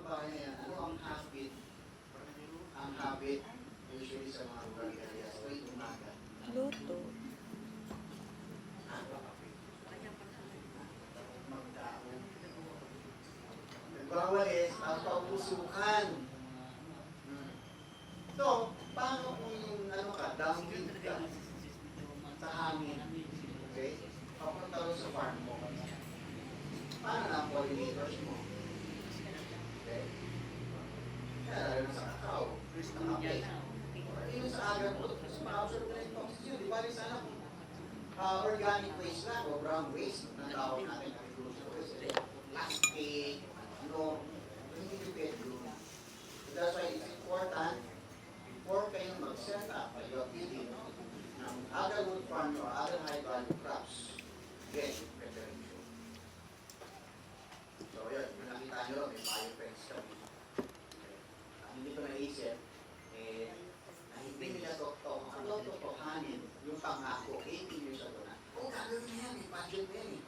bahay na yan, ano ang habit? Ang habit, usually sa mga rural areas, tuwing umaga. Luto. Magdaong. Nagwawalis, ang pausukan. So, paano kung yung ano ka, downwind ka sa hangin? Okay? Papunta rin sa farm mo. Paano na ang pollinators mo? Okay? Kaya lalo sa kakao, sa kape. Or yun sa agar po, ma-observe na yung toxins yun. Di ba rin sana kung organic waste lang o brown waste, ang tawag natin, agricultural waste, plastic, ano, hindi depende yun. That's why it's important before kayo mag-set up a your building ng other wood farm or other high-value crops, get preparation. So yun, kung nakita nyo, may biofence kami. Hindi ko naisip, na hindi nila totohanin yung pangako 18 years ago na, gagawin na yan, may budget na yan eh.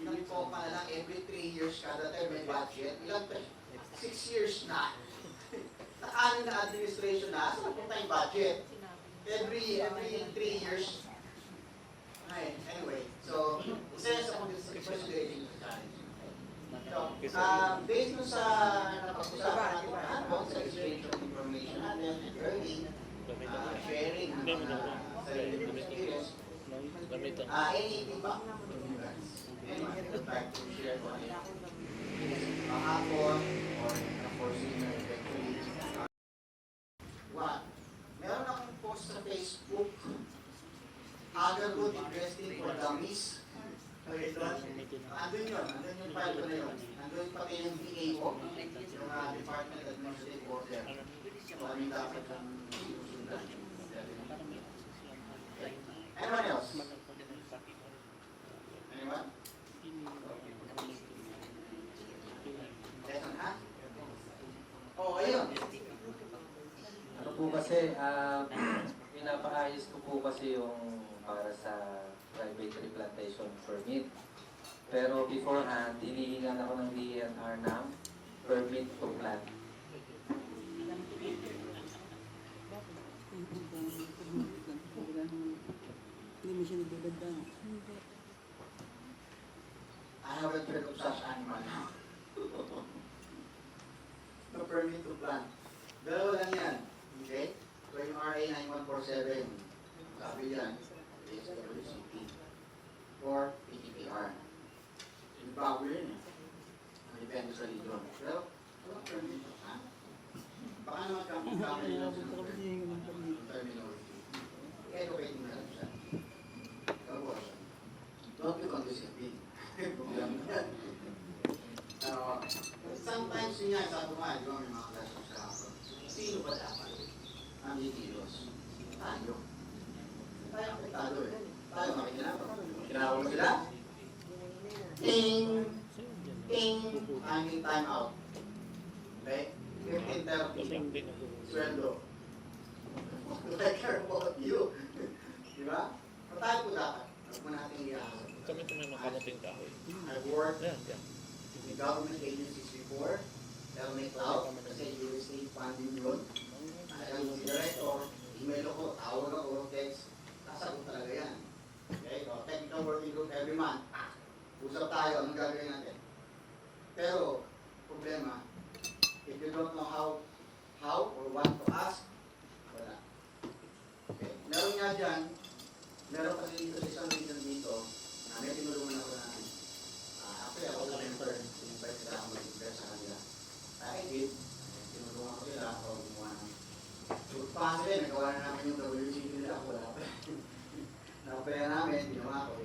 Ilang po pa na lang, every 3 years kada term may budget, ilang 6 years na. Nakaano na administration na, saan punta yung budget? Every 3 years. Okay, anyway, so, isa yan sa considerations sa challenge. So, based on sa napag-usapan natin about sa exchange of information natin and learning, sharing ng mga sarili experience, any feedback from you guys? Anyone would like to share kung ano kahapon or na-foreseen na eventually. Meron akong post sa Facebook, Agarwood Investing for Dummies. Okay, andun yun, andun yung file ko na yun. Andun pati yung DAO, yung Department Administrative Order. So, ano yung dapat yung susundan. Anyone else? Anyone? Lesson, ha? Oh, ayun. Ano po kasi, pinapaayos ko po kasi yung para sa private replantation permit. Pero beforehand, hinihingan ako ng DENR ng permit to plant. Hindi mo siya nagbabanda. I haven't heard of such animal. No permit to plant. Dalawa lang yan. Okay? So yung RA 9147, sabi yan, HWCP or PTPR. Yung bago yun eh. Depende sa lidron. Pero, walang permit. Ha? Baka naman kami lang sa terminology. Educating na lang siya. Tapos, don't be condescending. Sometimes yun nga, sabi ko nga, di ba may mga classes sa hapon. Sino ba dapat? Ang hitilos. Tayo. Tayo ang pitado eh. Tayo makikinap. Kinawag mo sila? Ting! Ting! Hanging time out. Okay? 15:30. Sweldo. I care about you. Di ba? So tayo po dapat. Huwag mo natin iyakas. Kami ito may makamuting kahoy. I've worked Yan, yan. in government agencies before. Pero may cloud, kasi real estate funding yun. Alam mo si director, email ako, tawag ako, text, sasagot talaga yan. Okay? So, technical working group every month. Usap tayo, anong gagawin natin? Pero, problema, if you don't know how or what to ask, wala. Okay? Meron nga dyan, meron kasi dito sa isang region dito, na may tinulungan ako na, actually ako sa member, invite sila ako mag-invest sa kanila. I did, tinulungan ko sila, ako gumawa ng food puzzle, nagawa na namin yung WCP nila, wala pa. Nakapaya namin, ginawa ko,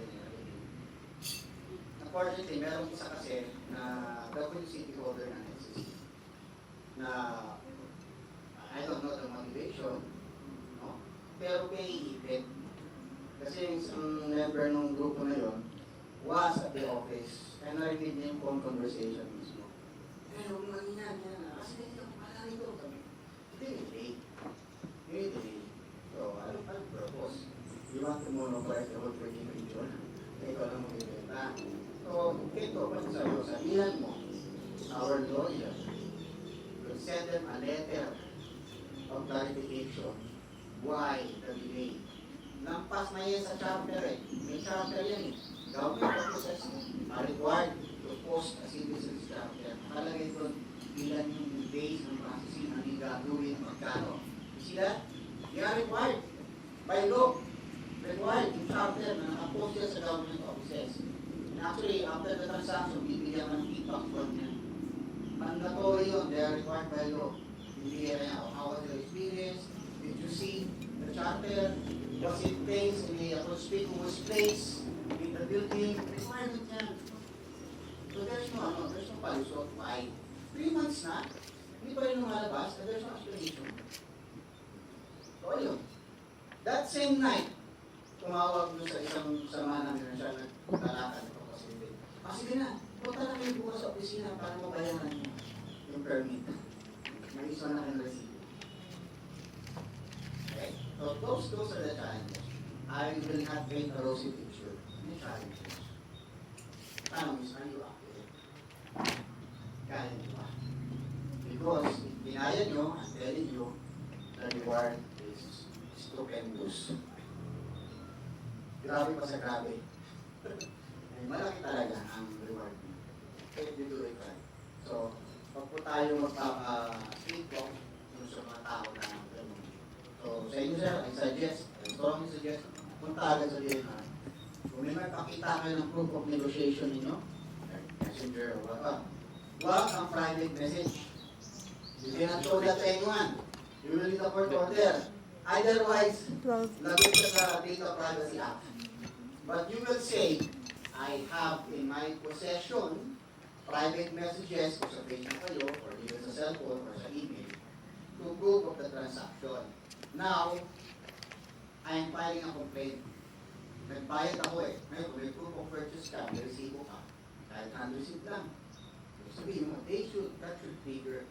unfortunately, meron isa kasi na WCP holder ng NCC na I don't know the motivation, no? Pero may event. Kasi yung isang member ng grupo na yon was at the office and narinig niya yung phone conversation mismo. Pero huwag mo yan, kasi hindi ako pala rito. Hindi, delay. Hindi, delay. So, anong purpose? You want to monopolize the whole working region? Ikaw lang mag-ibenta. So, ito, sabihan mo, our lawyer, send them a letter of clarification. Why the delay? Lampas na yan sa charter eh. May charter yan eh. Government officers are required to post a citizen's charter. Nakalagay doon ilan yung days ng processing, ano yung gagawin, magkano. You see that? They are required by law. Required yung charter na nakapost yan sa government offices. And actually, after the transaction, bibigyan ng feedback from yan. Mandatory yun. They are required by law. Bibigyan niya, how was your experience? Did you see the charter? Was it placed in a conspicuous place in the building? Requirement yan. So there's no palusot. Why? 3 months na, hindi pa rin lumalabas, and there's no explanation. So ayun. That same night, tumawag doon sa isang sama namin na siya naglalakad ito kasi hindi. Sige na, punta na kayo bukas sa opisina para mabayaran niyo yung permit. May isa na kayong receipt. Okay? So those are the challenges. I will not paint a rosy picture. May challenges. Paano, Miss, are you up with it? Kaya nyo ba? Because if kinaya nyo, I'm telling you, the reward is stupendous. Grabe pa sa grabe. Ay, malaki talaga ang reward nyo. If you do it right. So, pag po tayo magpapa-speak po, yung sa mga tao na gano'n. So, sa inyo sir, I strongly suggest, punta agad sa DNR. Kung may magpakita kayo ng proof of negotiation ninyo, messenger or whatever, wag ang private message. You cannot show that to anyone. You will need a court order. Otherwise, 12. lagot ka sa Data Privacy Act. But you will say, I have in my possession private messages kung sa Facebook kayo or even sa cellphone or sa email to proof of the transaction. Now, I am filing a complaint. Nagbayad ako eh. Ngayon, kung may proof of purchase ka, may resibo ka. Kahit unreceived lang. Sabihin mo, that should trigger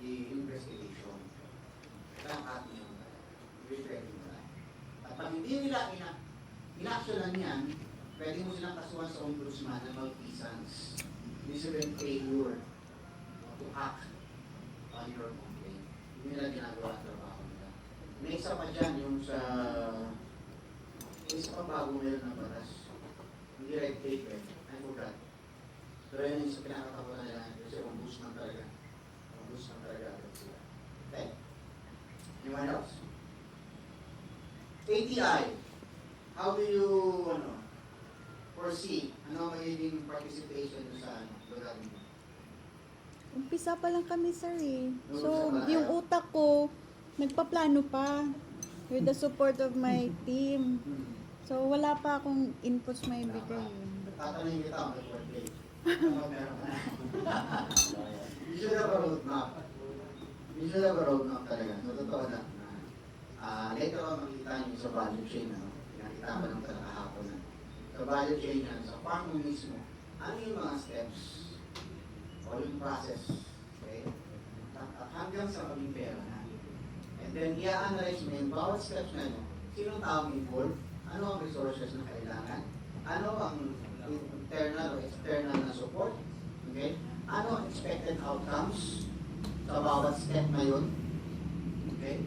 the investigation. Kailangan nyo na. I-referring mo na. At pag hindi nila inaksyonan yan, pwede mo silang kasuhan sa ombudsman ng malfeasance. This is a failure to act on your complaint. Hindi nila ginagawa ang trabaho nila. May isa pa dyan yung sa isa pang bago meron ng batas. Hindi red tape eh. I forgot. Pero yun yung sa pinakatapunan nila kasi ombudsman talaga. Ombudsman talaga agad sila. Okay. Anyone else? ATI. How do you foresee? Ano ang magiging participation sa lugar niyo? Umpisa pa lang kami, sir eh. Umpisa So, pa lang. yung utak ko, nagpaplano pa with the support of my team. So, wala pa akong inputs may bigay. Tatanungin kita ang report date. Ano meron ka na? You should have a roadmap. You should have a roadmap talaga. So, totoo na. Later on, makikita niyo sa value chain. Pinakita ko lang talaga kahapon na. Sa value chain yan, sa farm mo mismo, ano yung mga steps o yung process? Okay? At hanggang sa maging pera na. And then, i-analyze mo yung bawat steps na yun. Sinong taong involved? Ano ang resources na kailangan? Ano ang internal o external na support? Okay? Ano ang expected outcomes sa bawat step na yun? Okay?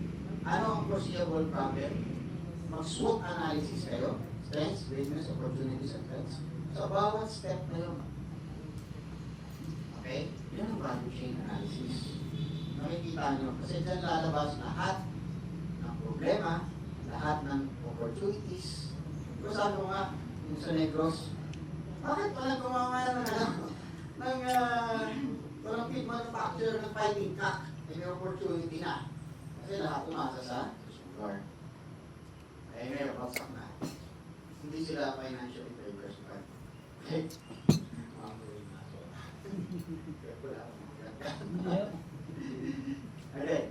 Ano ang foreseeable problem? Mag-SWOT analysis kayo. Strengths, weakness, opportunities, and threats. Sa bawat step na yun. Okay? Yan ang value chain analysis. Makikita nyo. Kasi dyan lalabas lahat ng problema, lahat ng opportunities. Pero sabi ko nga, yung sa Negros, bakit walang gumawa ng walang pig manufacturer ng fighting cock? May opportunity na. Kasi lahat umasa sa sugar. Eh ngayon, baksak na. Hindi sila financially diversified. Okay? Okay.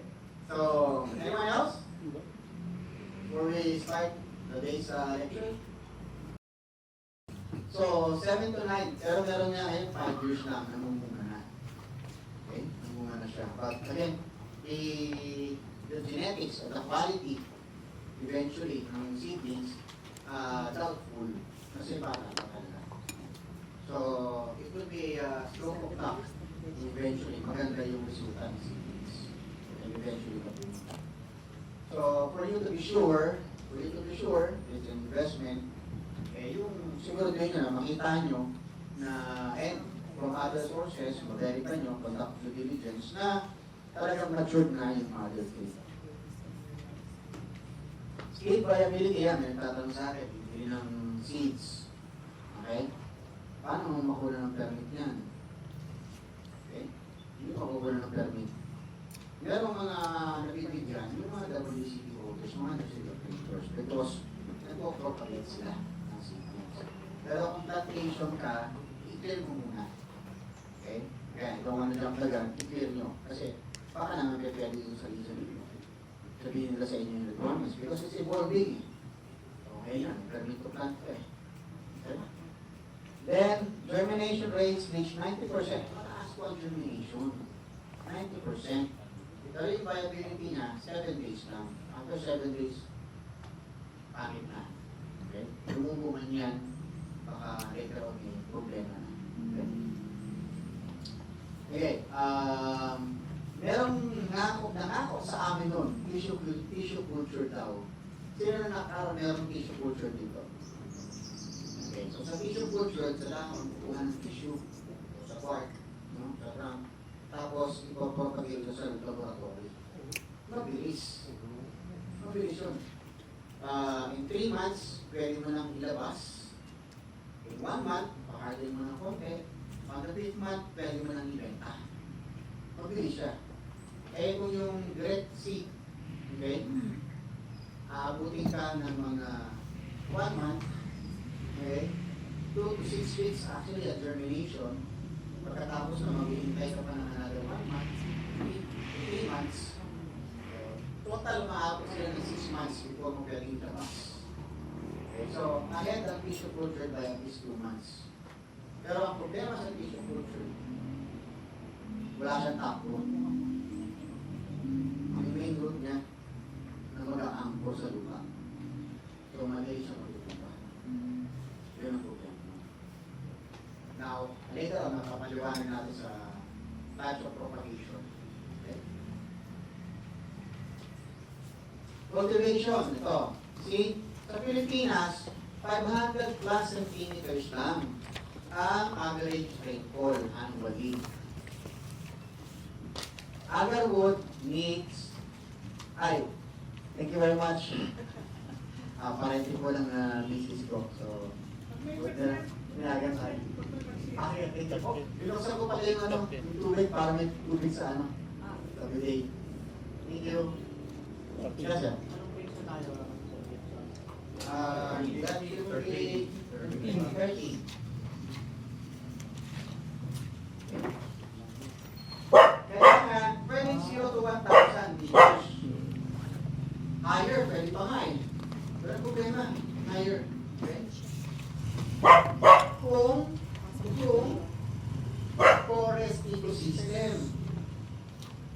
So, anyone else? Before we start the day's lecture? So, 7 to 9. Pero meron niya ngayon 5 years lang. Namumunga na. Okay? Namumunga na siya. But again, the genetics or the quality eventually ng seedlings doubtful kasi bata pa talaga. So, it will be a stroke of luck. Eventually, maganda yung resulta ng seedlings. eventually matulog. So, for you to be sure, it's an investment, yung siguro din nyo na makita nyo na, and from other sources, ma-verify nyo, conduct due diligence, na talagang matured na yung other thing. Seed viability yan, may tatanong sa akin, bibili ng seeds. Okay? Paano makuha ng permit yan? Okay? Hindi makuha ng permit. Merong mga nabibigyan, yung mga WCP holders, mga distributors, because nag-propagate sila ng seeds. Pero kung plantation ka, i-clear mo muna. Okay? Kaya ikaw ano dyan talaga, i-clear nyo. Kasi baka naman pwede yung sarili nyo. Sabihin nila sa inyo yung requirements because it's evolving. Okay yan, permit to plant ka eh. Okay? Then, germination rates reach 90%. Mataas po ang germination. 90%. Pero yung viability niya, 7 days lang. After 7 days, pangit na. Okay? Lumubo man yan, baka later on may problema na. Okay? Merong nangako sa amin nun, tissue culture daw. Sino na nakakaroon merong tissue culture dito? Okay, so sa tissue culture, sa lang kukuha ng tissue sa park, no? Sa trunk, tapos ipapropagate ko sa laboratory. Mabilis. Mabilis yun. In 3 months, pwede mo nang ilabas. In 1 month, pakardin mo ng konti. On the 5th month, pwede mo nang ibenta. Mabilis siya. Eh kung yung direct seed, okay, aabutin ka ng mga 1 month, okay, 2 to 6 weeks actually at germination. Pagkatapos na maghihintay ka pa ng another 1 month, 3 months, total maabot sila ng 6 months before mo pwedeng labas. Okay, so ahead ang tissue culture by at least 2 months. Pero ang problema sa tissue culture, wala siyang takbo. Ang main root niya na mag-aangkor sa lupa. So, mali siya magtutumba. Yun ang problema. Now, later on, nakapaliwanag natin sa types of propagation. Okay? Cultivation, ito. See, sa Pilipinas, 500 plus centimeters lang ang average rainfall annually. Agarwood needs, thank you very much. Parenting ko lang na misis ko. So, pinagan tayo. Thank you po. Binuksan ko pala yung yung tubig para may tubig sa sa bidet. Thank you. Sila siya. That will be 30. Kaya pwedeng 0 to 1,000 liters. Higher, pwede pa nga eh. Pero ang problema, higher. Okay? Kung forest ecosystem.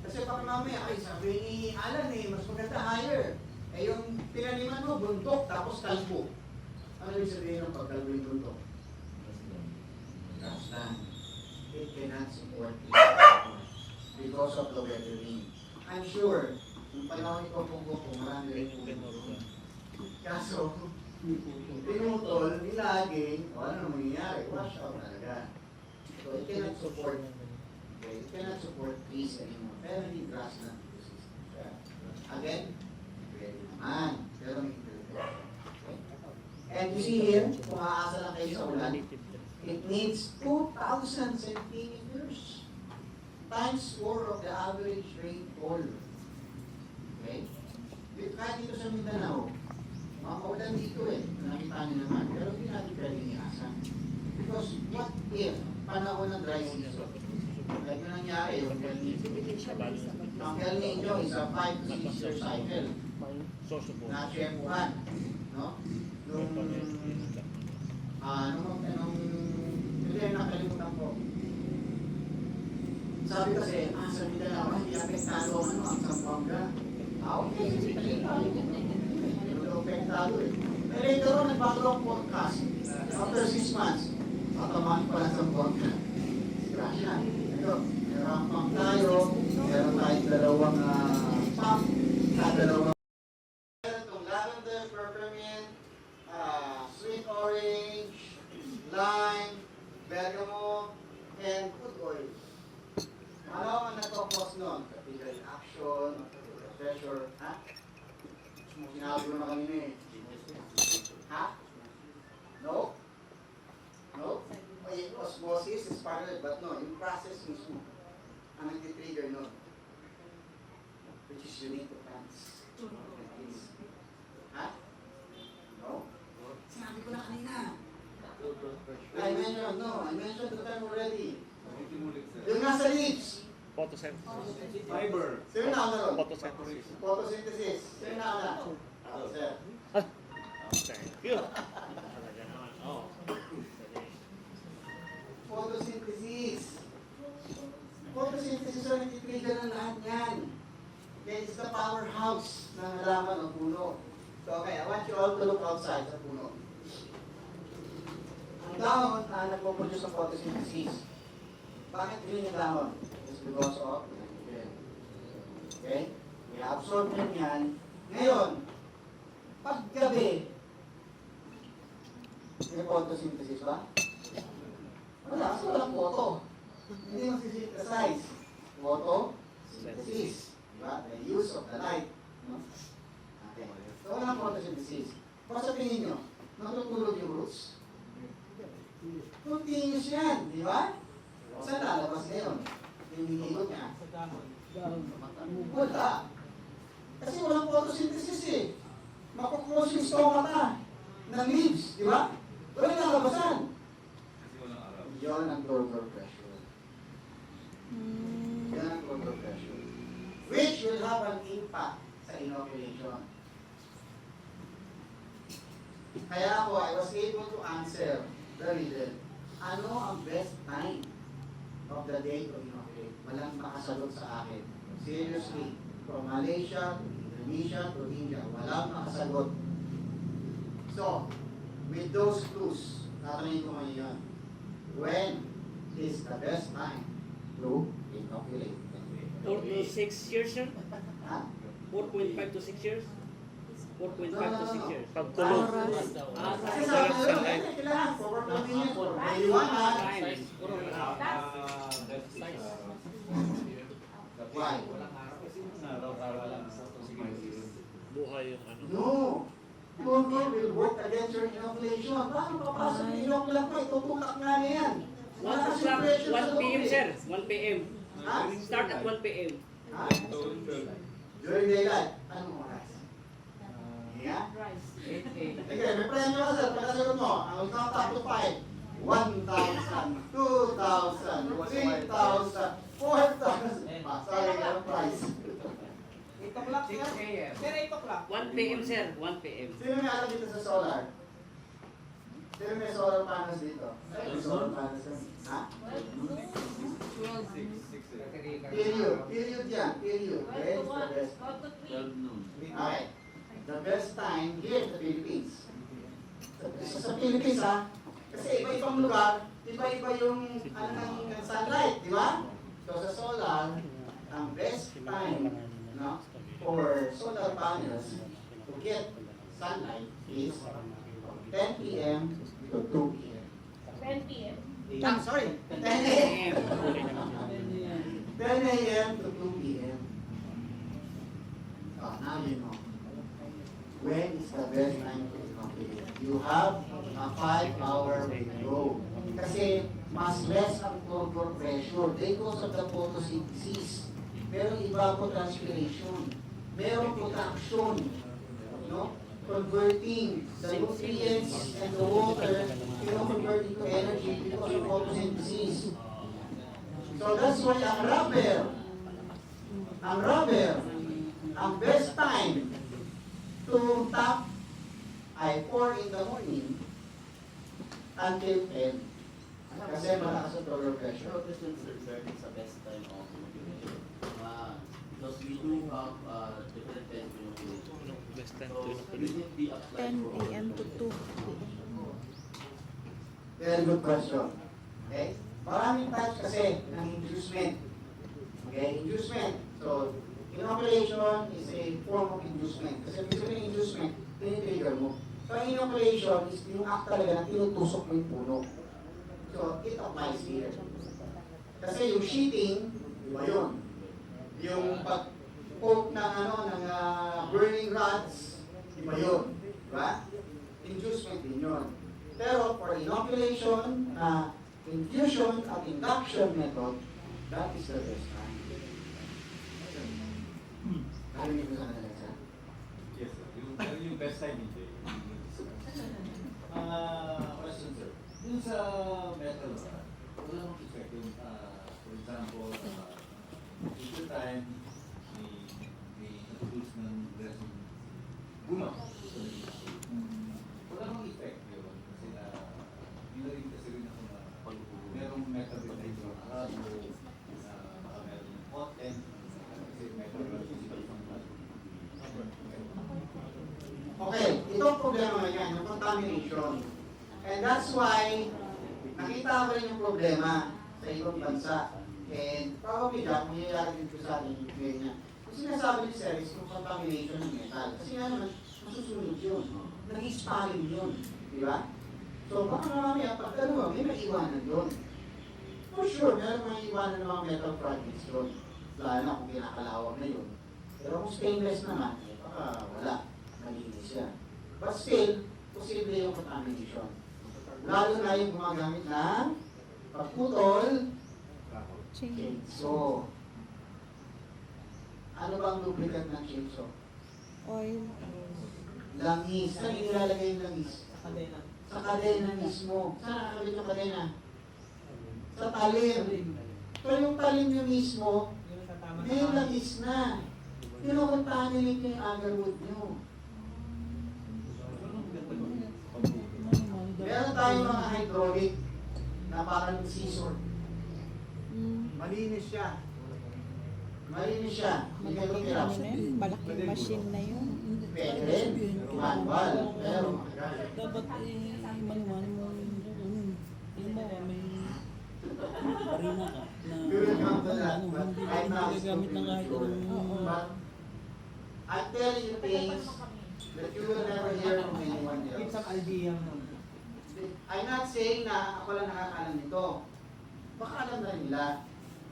Kasi pag mamaya, sabi ni Alan mas maganda higher. Eh yung pinaniman mo, buntok, tapos kalbo. Ano yung sabihin ng pagkalbo yung buntok? Grassland. It cannot support it because of the weathering. I'm sure, yung panahon ito kung marami rin po. Kaso, pinutol, nilaging, ano mangyayari? Wash out talaga. So it cannot support, okay, it cannot support trees anymore. Pero hindi grassland ecosystem siya. Again, pwede naman. Pero may imperfect. Okay? And you see here, kung aasa lang kayo sa ulan, it needs 2,000 centimeters times 4 of the average rainfall. Okay? Kahit dito sa Mindanao, makaulan dito nakita niyo naman, pero hindi natin pwedeng iasan. Because what if panahon ng dry season? Like yung nangyari, yung El Nino. Ang El Nino is a 5 to 6 year cycle. Na-chemuhan. No? Hindi, nakalimutan ko. Sabi kasi, sa Mindanao, hindi apektado ang Zamboanga. Okay, hindi apektado eh. Pero later on, nagbago ang forecast. After 6 months, tatamaan pala sa Zamboanga. Gracia. Ito, meron pang tayo, meron tayong dalawang nun? Capillary action, pressure, ha? Sinabi mo na kanina eh. Ha? No? No? Ay, osmosis is part of it, but no, yung process mismo. Ang nag-trigger nun. Which is unique to plants. Ha? No? Sinabi ko na kanina. I mentioned the term already. Yung nasa leaves. Photosynthesis. Fiber. Sino na ako naroon? Photosynthesis. Photosynthesis. Sino na ako na? Sir. Thank you. Talaga naman. Oh. Photosynthesis. Photosynthesis ang nag-trigger ng lahat yan. Okay, it's the powerhouse ng halaman ng puno. So, okay, I want you all to look outside sa puno. Ang dahon nagpo-produce ng photosynthesis. Bakit green yung dahon? It's because of okay? I-absorb nyo yan. Ngayon, paggabi, may photosynthesis ba? Wala, kasi walang photo. Hindi magsisynthesize. Photosynthesis. Diba? The use of the light. No? Okay. So, walang photosynthesis. Kung sa tingin nyo, natutulog yung roots? Continuous yan, di ba? Saan lalabas ngayon? Yung hinigot niya? Wala. Kasi walang photosynthesis eh. Makuklose yung stomata ng leaves, di ba? Walang lalabasan. Yan ang turgor pressure. Yan ang turgor pressure. Which will have an impact sa inoculation. Kaya ako, I was able to answer the riddle. Ano ang best time of the day to inoculate? Walang makasagot sa akin. Seriously, from Malaysia to Indonesia to India, walang makasagot. So, with those clues, tatanungin ko ngayon, when is the best time to inoculate? 4 to 6 years, sir? Ha? 4.5 to 6 years? 4.5 to 6 years. Pagtulog. Kasi sabi nyo, kailangan for convenience, for maliwanag. Why? Buhay yung ano. No. Turgor will work against your inoculation. Paano papasok yung inoculant mo? Itutulak nga niya yan. 1 p.m., sir. 1 p.m. Ha? Start at 1 p.m. Ha? During daylight. Anong oras? Yeah? Okay, may premyo ka sir. Pagkasagot mo, ang top to 5. 1,000, 2,000, 3,000, 4,000. Sorry, ang price. 8 o'clock, sir. Sir, 8 o'clock. 1 p.m., sir. 1 p.m. Sino may alam dito sa solar? Sino may solar panels dito? May solar panels yan. Ha? Period yan. Period. When is the best? Okay. The best time here in the Philippines. Sa Philippines ha, kasi iba-ibang lugar, iba-iba yung ng sunlight, di ba? So sa solar, ang best time for solar panels to get sunlight is 10 p.m. to 2 p.m. 10 p.m. Sorry, 10 a.m. 10 a.m. to 2 p.m. Oh, now you know. When is the best time to inoculate? You have a 5-hour window. Kasi mas less ang turgor pressure because of the photosynthesis. Merong evapotranspiration. Merong production. No? Converting the nutrients and the water, convert into energy because of photosynthesis. So that's why ang best time to tap ay 4 in the morning until 10. Kasi malakas ang turgor pressure. This is the best time of inoculation. Because we do have different time of inoculation. Best time So, to it inoculate. will be applied 10 for p.m. to 2 p.m. Very good question. Okay? Maraming types kasi ng inducement. Okay? Inducement. So, inoculation is a form of inducement. Kasi ibig sabihin ng inducement, tinitrigger mo. So, ang inoculation is yung act talaga na tinutusok mo yung puno. So, it applies here. Kasi yung sheeting, iba yun. Yung pag-poke ng, ng burning rods, iba yun. Diba? Inducement din yun. Pero for inoculation, infusion at induction method, that is the best time. Narinig mo sa kanila, sir? Yes, sir. Yung best time hindi. Question, sir. Dun sa metal rod, wala mong effect yung, for example, each time may produce ng resin bulak sa naging. Wala mong effect yun. Kasi rin kasi rin ako na merong metal rin na yung rod o baka meron yung content kasi metal rod yung Okay, itong problema yan, yung contamination. And that's why, nakita ko rin yung problema sa ibang bansa. And probably dyan, mangyayari din ko sa atin yung niya. Kung sinasabi ni Sir is yung contamination ng metal. Kasi nga naman, masusunod yun. Nag-expiring yun. Di ba? So baka mamaya, pag ano, may maiwanan yun. For sure, meron mga iwanan ng mga metal fragments yun. Lalo na kung kinakalawag na yun. Pero kung stainless naman, baka wala. Malinis yan. But still, posible yung contamination. Lalo na yung gumagamit ng pagputol, chainsaw. Ano bang lubricant ng chainsaw? Oil. Langis. Saan yung nilalagay yung langis? Kadena. Sa kadena mismo. Saan nakakabit yung kadena? Sa talim. So yung talim nyo mismo, Yun ang tatama may langis na. Kinokontaminate nyo yung agarwood nyo. Meron tayong mga hydraulic na parang scissor. Malinis siya. Malinis siya. Hindi kayo Malaking hirap. ano na yun, malaking machine na yun. Pwede rin. Manual. Pero Dapat manuman mo yung bawa may barina ka na Yun ang pala. hindi Right now, it's nagagamit ng kahit completely anong But I'm telling you things that you will never hear from anyone Keep else. some idea mo. I'm not saying na ako lang nakakalam nito. Baka alam na nila.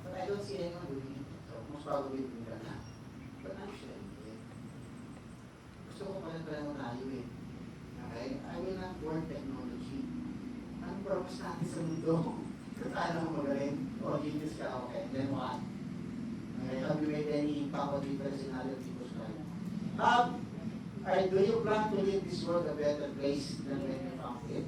But I don't see anyone doing it. So, most probably nila na. But I'm sharing it. Gusto ko pala mo tayo eh. Okay? I will not work technology. Anong purpose natin sa mundo? Kung tayo mo magaling, o genius ka, okay, then what? Okay, have you made any impact or difference in other people's life? Do you plan to leave this world a better place than when you found it?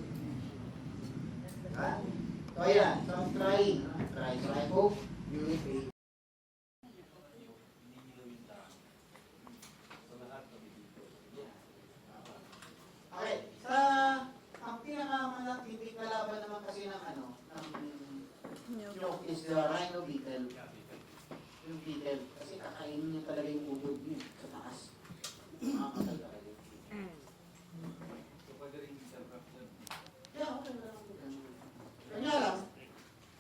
So yeah, so I'm trying. So I hope you will be. Okay, ang pinakamalaki kalaban naman kasi ng nyok is the rhino beetle. Yung beetle, kasi kakainin niya talaga yung ubod niya sa taas. Makakalaga yun. Yeah, okay lang. Kanya lang,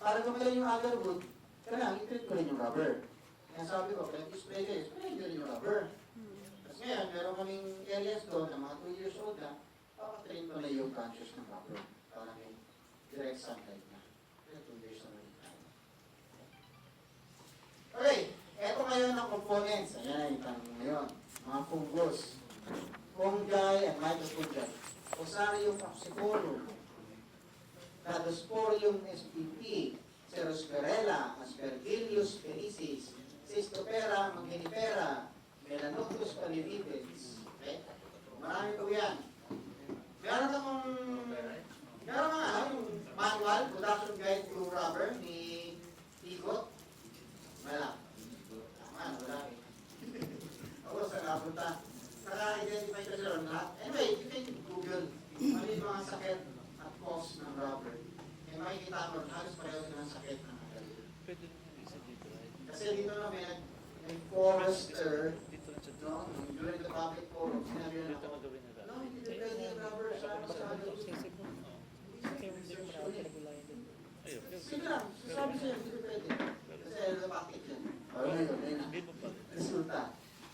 para gumaling yung agarwood, kailangan i-treat ko rin yung rubber. Kaya sabi ko, kaya i-spray kayo, spray nyo rin yung rubber. Kasi ngayon, meron kaming areas doon na mga 2 years old na, papatrain ko na yung branches ng rubber. Para may direct sunlight na. Kaya 2 years na rin. Okay, eto ngayon ang components. Ayan, yung tanong ngayon. Mga fungus. Fungi and microfungi. Fusarium oxycorum. Rhadosporium spp. Cerospirella, Aspergillus fenicis, Cystopera magninifera, Melanoctus pallidipens. Okay? Marami po yan. Meron mga yung manual, production guide to rubber ni Igot. Wala. Tama, wala eh. Ako sa napunta. Naka-identify ka sila lahat. Anyway, you can Google ano yung mga sakit at cause ng rubber. Eh makikita mo, halos pareho sila ng sakit ng agarwood. Pwede naman isa dito. Kasi dito na may forester, no? During the public forum, sinabi na Dito ako, magawin nila. no, hindi pwede yung rubber sa agarwood. Ayun. Sige lang, sabi siya, hindi pwede. Kasi allopathic yan. Ayun na yun, ayun na. Hindi mo pa. Resulta.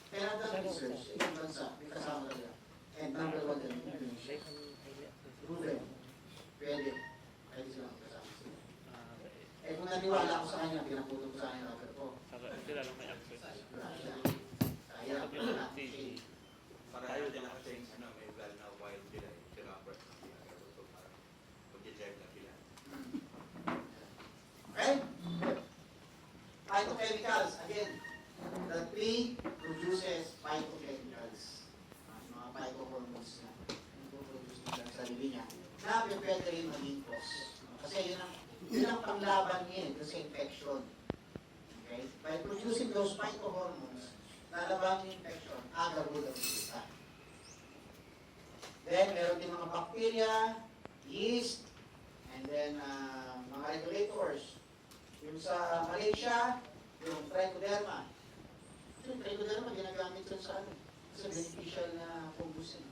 Kaya ang research, ibang bansa, may kasama nila. And number one din, Indonesia. Proven. Pwede. Pwede silang kasama sila. Eh kung naniwala ako sa kanya, pinaputo ko sa kanya rubber ko. Saka sila lang may access. phytochemicals, again, the tree produces phytochemicals. Mga phytohormones na produce nila sa sarili niya na pwede rin maging cause. Kasi yun ang panglaban niya sa infection. Okay? By producing those phytohormones, nalaban yung infection, agarwood ang kita. Then, meron din mga bacteria, yeast, and then mga regulators. Yung sa Malaysia, yung trichoderma. Yung trichoderma, ginagamit yun sa ano? Sa beneficial na fungus yun.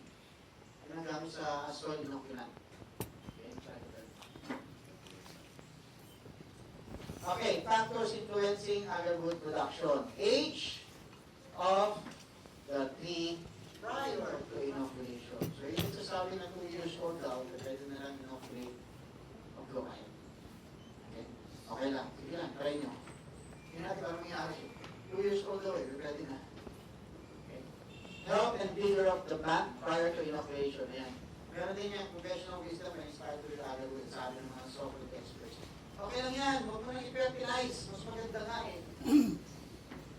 Ginagamit sa soil inoculant. Okay, trichoderma. Okay, factors influencing agarwood production. Age of the tree prior to inoculation. So, yung sasabi na 2 years old daw, pwede na lang inoculate of bromide. Okay? Okay lang. Sige lang, try nyo. Hindi natin parang nangyari. 2 years old daw eh, pwede na. Okay? Health and vigor of the plant prior to inoculation. Ayan. Meron din yung professional wisdom na inspired to agarwood, sabi ng mga software experts. Okay lang yan, huwag mo nang i-fertilize. Mas maganda nga eh.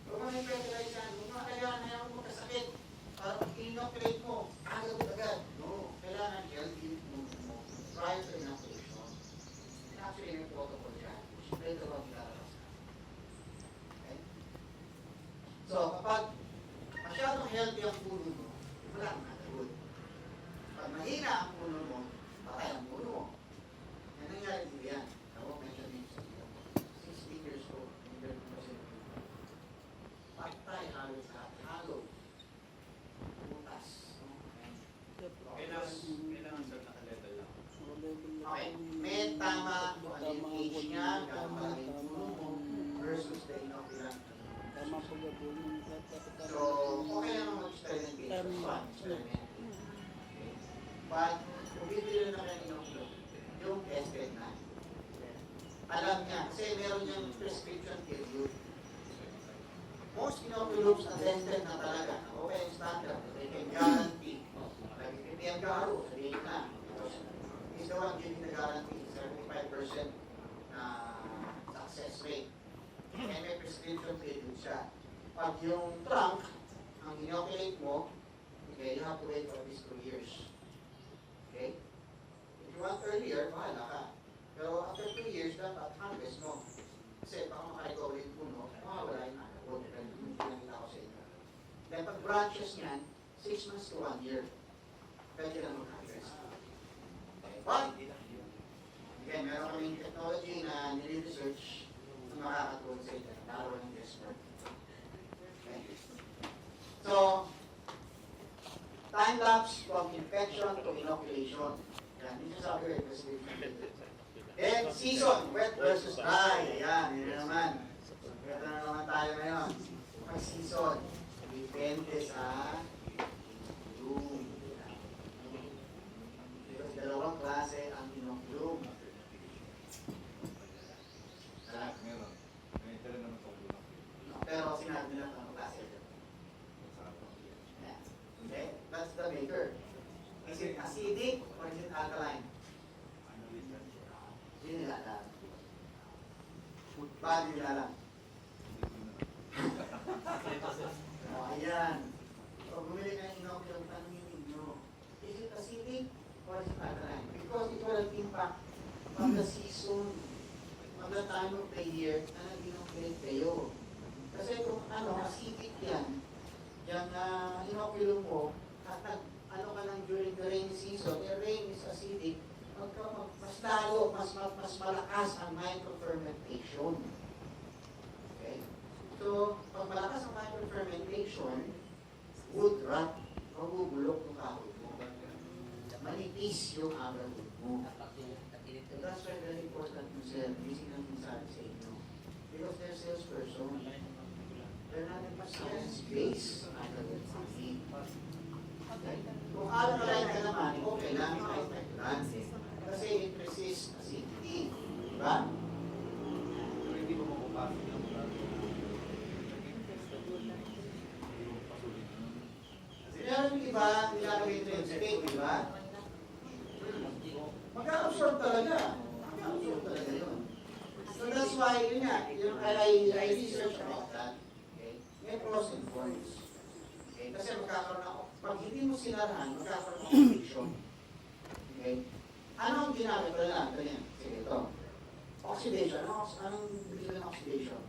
Huwag mo nang i-fertilize yan. Huwag mo kailangan na yung magkasakit. Para inoculate mo, agad-agad. No, kailangan healthy mo prior to inoculation. Actually, may protocol dyan. Later on, lalabas na. Okay? So, kapag masyadong healthy ang puno mo, wala nang agad. Pag mahina ang puno mo, patay ang puno mo. Yan nangyari po yan. Ako, mention din sa iyo. 60 years old, hindi ko kasi patay halos lahat. Halo. Butas. Kailangan sir naka-level lang. Okay. May tama kung ano yung age niya, kung ano yung puno mo, versus the inoculant. Tama po ba po yung So, okay naman mag-experiment based on fun. Experiment. Okay. But, kung bibili na kayo inoculant, yung tested na. Alam niya, kasi meron niyang prescription period. Most inoculums are tested na talaga. Okay, standard. They can guarantee. Like if PPM Garo, sabihin na. He's the one giving the guarantee. 75% success rate. And may prescription period siya. Pag yung trunk, ang inoculate mo, okay, you have to wait for at least 2 years. Okay? If you want earlier, bahala ka. Pero after 2 years, dapat harvest mo. Kasi baka makarecover yung puno, mawawala yung agawod. Yung pinakita ko sa inyo. Then pag branches niyan, 6 months to 1 year. Pwede lang mag-harvest. Okay, but, again, meron kaming technology na nire-research na makakatulong sa inyo. Laro ng expert. Okay? So, time-lapse from infection to inoculation. Yan, hindi sabi ko yung then, season, wet versus dry. Ayan, yun na naman. Ito na naman tayo ngayon. Pag season, depende sa bloom. Dalawang klase ang inoculum. Meron. May tira naman sa ulo. Pero sinabi nila ang klase. Ayan. Okay, that's the maker. Is it acidic or is it alkaline? Hindi nila alam. Paano nila alam? Ayan. So, bumili ka ng inoculum, tanongin ninyo. Is it acidic or is it alkaline? Because it will impact on the season, on the time of the year na nag-inoculate kayo. Kasi kung acidic yan, yung inoculum mo, at ka lang during the rainy season, the rain is acidic, mas lalo, mas malakas ang microfermentation. Okay? So, pag malakas ang microfermentation, wood rot, mabubulok yung kahoy mo. Manipis yung agarwood mo. So that's why very important to sell. Busy lang yung sabi sa inyo. Because they're salesperson. They're not in space. Agarwood something. Okay? Kung alkaline ka naman, okay lang, kahit lang. Kasi it resists acidity. Diba? Pero hindi mo mapapasok yung Meron yung iba, nilalagay ito yung state, diba? Mag-absorb talaga. Mag-absorb talaga yun. So that's why, yun nga, I research ako. about that. Okay? May pros and cons. Okay? Kasi magkakaroon ako, pag hindi mo sinarahan, magkakaroon ng oxidation. Okay? Ano ang ginamit? Ganyan. Sige, ito. Oxidation. Anong ibig sabihin ng oxidation?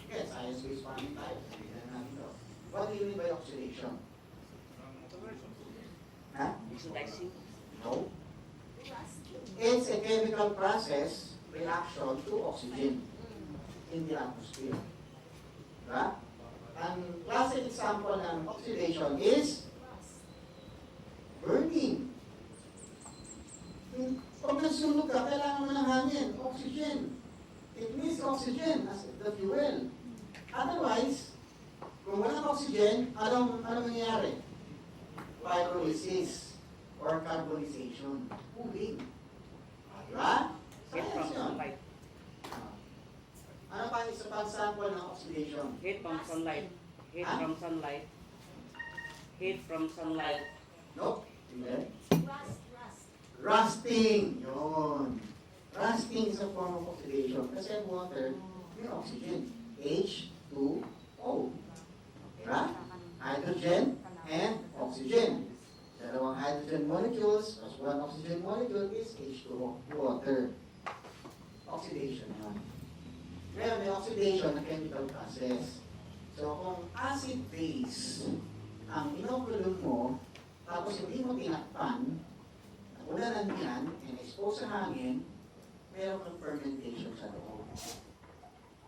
Okay, science-based farming tayo. Sabihin natin ito. What do you mean by oxidation? Ha? No. It's a chemical process, reaction to oxygen in the atmosphere. Diba? Ang classic example ng oxidation is burning. Pag nasunog ka, kailangan mo ng hangin, oxygen. It needs oxygen as the fuel. Otherwise, kung walang oxygen, anong nangyayari? Pyrolysis or carbonization. Cooling. Diba? Heat from Science yun. sunlight. Ano pa isa pang sample ng oxidation? Heat from sunlight. Heat Huh? from sunlight. Heat from sunlight. Nope. Hindi. Rusting. Yun. Rusting is a form of oxidation. Kasi ang water, may oxygen. H2O. Diba? Hydrogen and oxygen. Dalawang hydrogen molecules plus one oxygen molecule is H2O. Water. Oxidation yun. Ngayon, may oxidation na chemical process. So, kung acid-base ang inokulong mo, tapos hindi mo tinakpan, ulanan yan, and expose sa hangin, meron kang fermentation sa loob.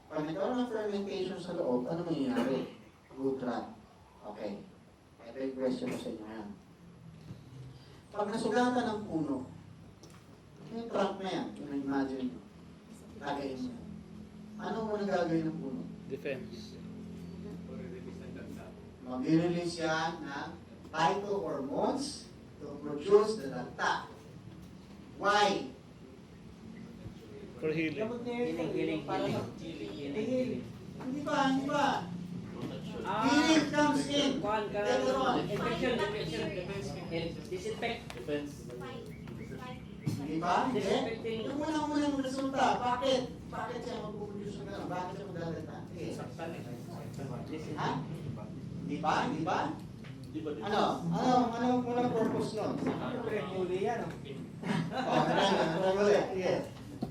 Pag nagkaroon ng fermentation sa loob, ano mangyayari? Good rot. Okay. Ito yung question ko sa inyo yan. Pag nasugatan ng puno, yung trunk na yan, yung imagine nyo, lagayin mo. Ano mo nang gagawin ng puno? Defense. Mag-release yan ng phytohormones to produce the dagta. Why? For healing. Gamot niya yun. Healing. Healing. Hindi ba? Ah, Healing comes in. Kuhan ka Later on. infection. Disinfect. Defense. Di ba? Hindi. Disinfecting. Yung unang resulta, bakit? Bakit siya mag-produce ng gano'n? Bakit siya magdadagta? Ha? Di ba? Di ba? Ano unang purpose nun? Huli yan. Regular. Sige.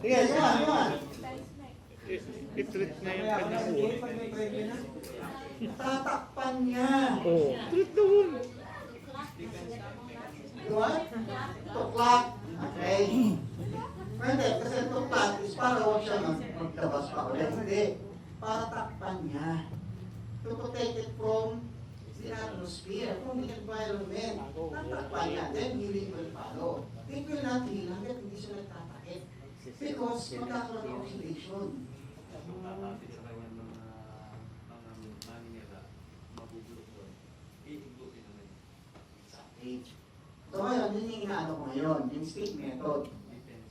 Sige, yun. I-treat na yung Kaya ako kanyang nasa wound. pag may pregnant na. Tatakpan niya. Oh, treat the wound. What? Tuklak. Okay. Pwede, kasi tuklak is para huwag siya magtabas pa ulit. Hindi. Para takpan niya. To protect it from the atmosphere, from the environment. Tatakpan niya. Then healing will follow. It will not heal hanggang hindi siya nagtatakit. Because magkakaroon ng oxidation. Tatapit sa kanya mga maninira, mabubulok doon. Iigbutin naman. Exactly. So ngayon, yun yung inaano ko ngayon, yung stick method.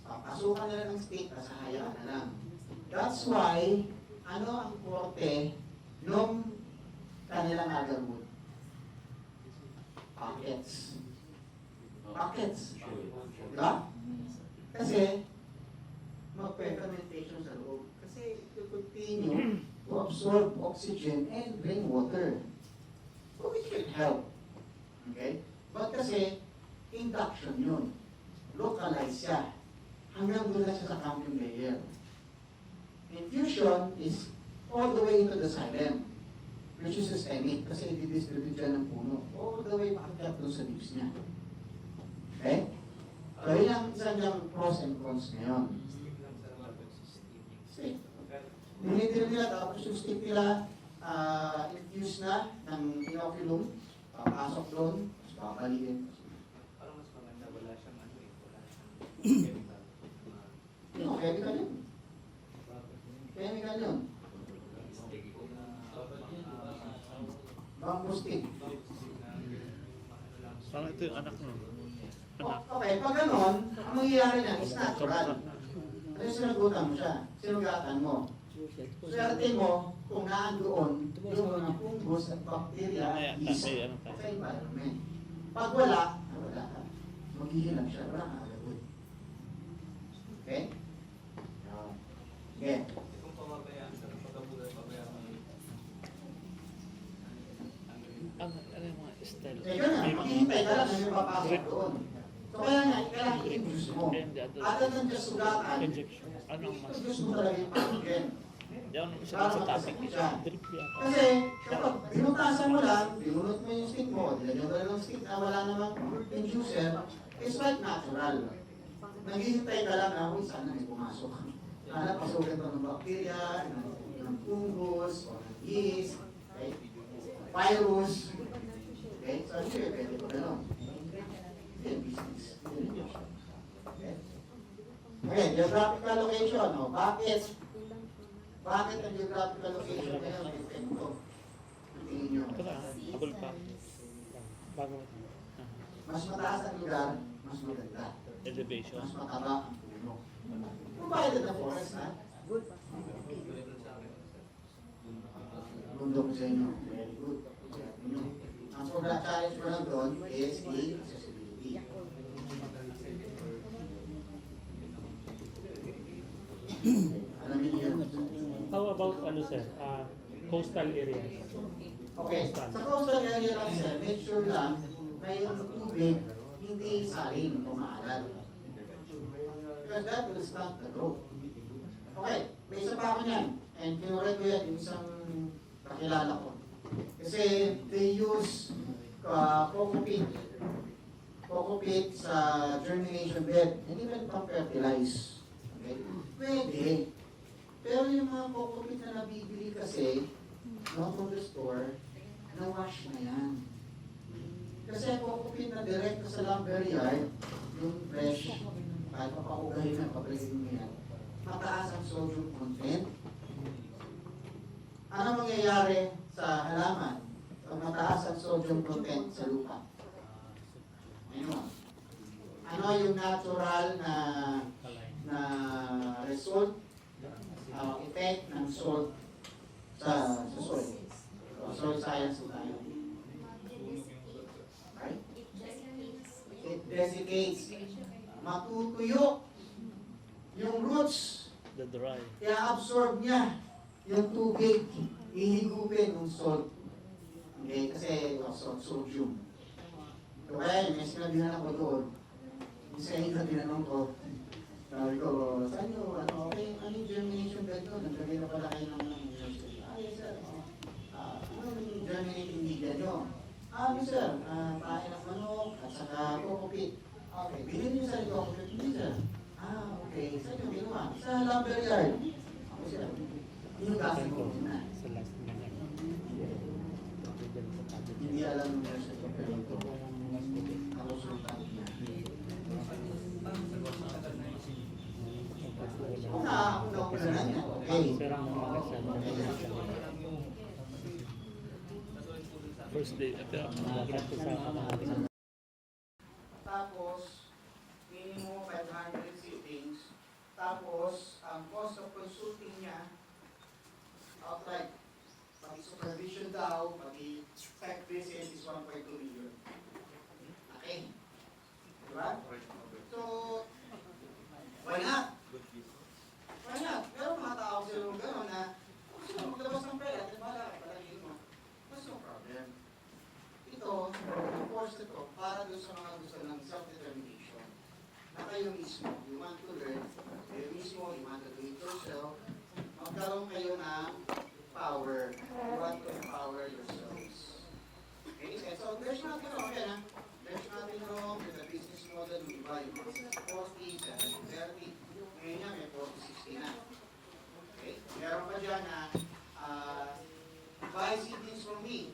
Pasukan nila ng stick, tapos hayaan na lang. That's why, ano ang korte nung kanilang agarwood? Pockets. Pockets. Diba? Kasi, mag-fermentation sa loob. Kasi it will continue to absorb oxygen and rainwater. So it should help. Okay? But kasi, induction yun. Localize siya. Hanggang doon na siya sa camping layer. Infusion is all the way into the xylem, which is systemic kasi i-distribute siya ng puno. All the way makakat doon sa leaves niya. Okay? So yun ang isa niyang pros and cons ngayon. Stick. Dinidir nila tapos yung stick nila infuse na ng inoculum, papasok doon, tapos babalikin. Parang mas maganda, wala siyang wala siyang chemical. No, chemical yun. Chemical yun. Bamboo stick. Parang ito yung anak mo. Okay, pag ganon, ang mangyayari niyan is natural. Kasi sinagutan mo siya, sinugatan mo. Swerte mo kung naandoon yung mga fungus at bacteria is sa environment. Pag wala ka. Maghihilang siya, wala kang agad. Okay? Sige. Kung pababayaan, pagkabulan pabayaan mo Ano yung mga style? Eh, yun nga, maghihintay ka lang na may papasok doon. So kaya nga, kailangan i-induce mo. Other than just sugatan, Injection. Ano ang mas? i-induce mo talaga yung pathogen. Yan, isa lang sa topic is drip yan. Kasi, kapag binutasan mo lang, binunot mo yung stick mo, dilagyan mo lang ng stick na wala namang inducer, it's like natural. Naghihintay ka lang na, uy, sana may pumasok. Sana pasukin to ng bacteria, ng fungus, o ng yeast, okay? Virus. Okay? So, hindi pwede ko gano'n. Hindi yung business. Okay? Okay, geographical location. No? Bakit ang geographical location kaya may epekto? Ang tingin nyo. Ito na, abol pa. Bago Mas mataas ang lugar, mas maganda. elevation. Mas mataba ang puno. Provided the forest, ha? Bundok sa inyo. Very good. Ang sobrang challenge ko lang doon is the accessibility. Alamin niyo yun. How about ano sir, coastal areas? Okay, sa coastal area lang sir, make sure lang na yung tubig hindi saling o maalat. Because that will stop the growth. Okay, may isa pa ako niyan. And kinuret ko yan yung isang kakilala ko. Kasi they use coco peat. Coco peat sa germination bed. Hindi ba pang-fertilize? Okay? Pwede. Pero yung mga coco peat na nabibili kasi, no, from the store, na-wash na yan. Kasi coco peat na direct sa lumber yard, yung fresh, kahit papakugahin na, papaligin mo yan, mataas ang sodium content. Ano mangyayari sa halaman pag mataas ang sodium content sa lupa? Ano yung natural na result, effect ng salt sa soil? Soil science po tayo. Right? It desiccates. Matutuyo yung roots. The dry. I-absorb niya yung tubig, ihigupin ng salt. Okay, kasi sodium. So kaya may sinabihan ako doon. Isa yung tinanong ko, sabi ko, saan nyo, okay, ano yung germination bed doon? Naglagay na pala kayo ng university. Yes sir. Ano yung germinating media nyo? Yes sir, tayo ng manok at saka coco peat. Okay, bilhin nyo sa coco peat. Hindi sir. Okay. Saan yung ginawa? Sa lumber yard. Okay sir. Inugasan ko na. Sa last na yan. Hindi alam ng university pero ito. Ako sultan niya. Kung nakunan niya, okay. Sir, ang mga sir, First day, ito ang ito sa kamahaling. Tapos, minimum 500 sittings. Tapos, ang cost of consulting niya, outright, pati supervision daw, pati site visit is 1.2 million. Okay? Diba? So, why not? Why not? Pero mga tao sila gano'n na, kung sila maglabas ng pera, at bala, palagin mo. What's no problem? Ito, force ito, para doon sa mga gusto ng self-determination. Na kayo mismo, you want to learn, kayo mismo, you want to do it yourself, magkaroon kayo ng power. You want to empower yourselves. Okay? So, there's nothing wrong yan, ha? There's nothing wrong with the business model we buy. 40, 70, 30. Ngayon niya, may 40, 60 na. Okay? Meron pa dyan na buy seedlings from me.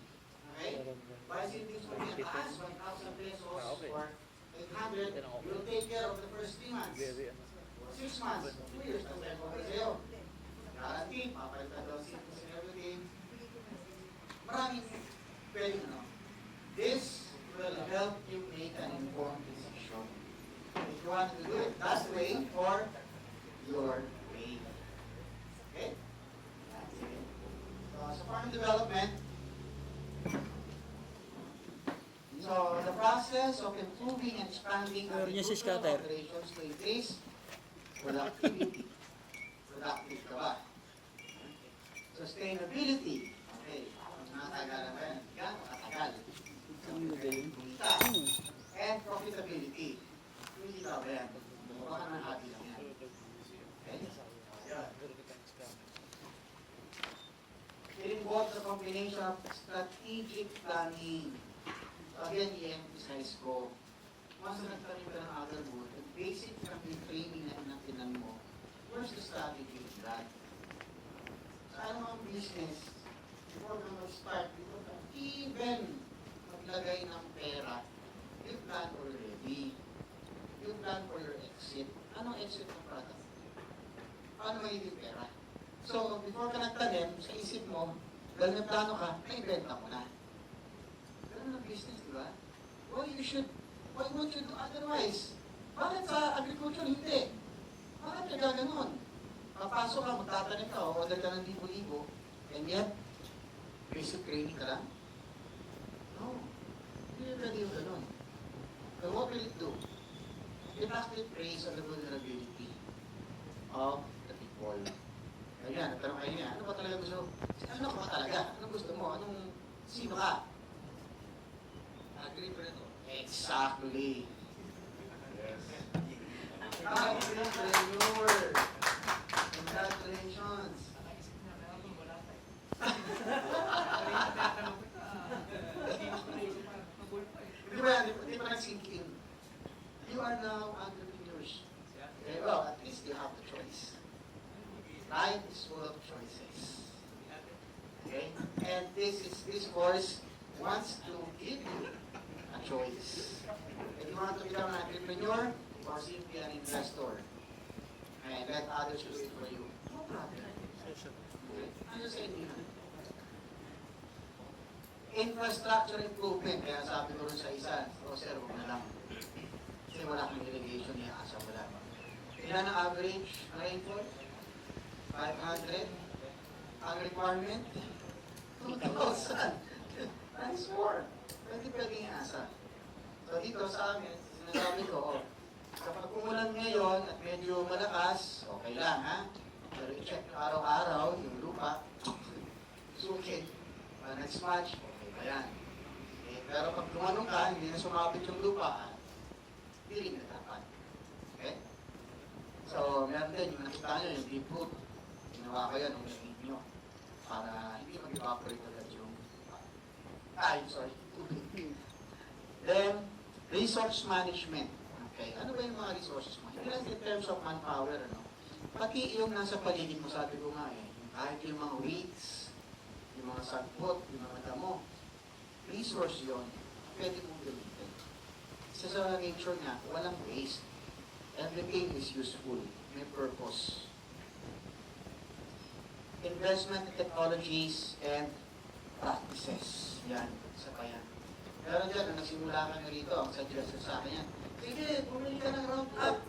Okay? Buy seedlings from me at taas, 1,000 pesos or 800. You'll take care of the first 3 months. 6 months, 2 years na tayo okay sa'yo. Guarantee, papalitan daw seedlings and everything. Maraming pwedeng ano. This will help you make an informed decision. If you want to do it that way or your way. Okay? That's it. So, sa farm development, so the process of improving and expanding agricultural operations to increase productivity. Productive ka ba? Sustainability. Okay. Matagalan ba yan? Gano'ng katagal? combination of strategic planning. So again, i-emphasize ko, once na nagtanim ka ng Agarwood, the basic from the training na tinanong mo, where's the strategy of that? Sa anumang business, before ka mag-start, before ka even maglagay ng pera, you plan already. You plan for your exit. Anong exit ng product? Paano magiging pera? So, before ka nagtanim, sa isip mo, dahil may plano ka, may benta mo na. Ganun ang business, di ba? Why won't you do otherwise? Bakit sa agriculture hindi? Bakit ka gaganon? Papasok ka, magtatanim ka, o order ka ng libo-libo, and yet, basic training ka lang? No. Hindi pwede yung ganon. So what will it do? It actually preys on the vulnerability of the people. Ayan, nagtanong kayo niya, ano ba talaga gusto? Ano ka ba talaga? Anong gusto mo? Sino ka? Agree Exactly. Yes. Entrepreneur. Congratulations. Di ba nag-sink in? You are now entrepreneurs. Okay, well, at least you have the choice. Life is full of choices. Okay? And this course wants to give you a choice. If you want to become an entrepreneur or simply an investor, and let others do it for you, no problem. Okay? I'm just saying, infrastructure improvement, kaya sabi ko rin sa isa, o sir, huwag na lang. Kasi wala kang irrigation, iaasa mo lang. Ilan ang average rainfall? 500. Ang requirement? 2,000. Times 4. Pwede pwedeng iaasa. So dito sa amin, sinasabi ko, kapag umulan ngayon at medyo malakas, okay lang ha? Pero i-check araw-araw yung lupa, sukit, nag-smudge, okay ba yan? Pero pag tumanong ka, hindi na sumabit yung lupa, hindi rin na dapat. Okay? So, meron din, yung nakita nyo, yung deep root, ginawa ko yan, umiingit nyo, para hindi mag-evaporate agad yung tubig. Then, resource management. Okay, ano ba yung mga resources mo? Hindi lang in terms of manpower, ano? Pati yung nasa paligid mo, sabi ko nga kahit yung mga weeds, yung mga sagpot, yung mga damo, resource yon, pwede mong gamitin. Sa nature nga, walang waste. Everything is useful, may purpose. Investment in technologies and practices. Yan, isa pa yan. Pero dyan, nung nagsimula kami rito, ang suggestion sa akin yan, sige, bumili ka ng Roundup.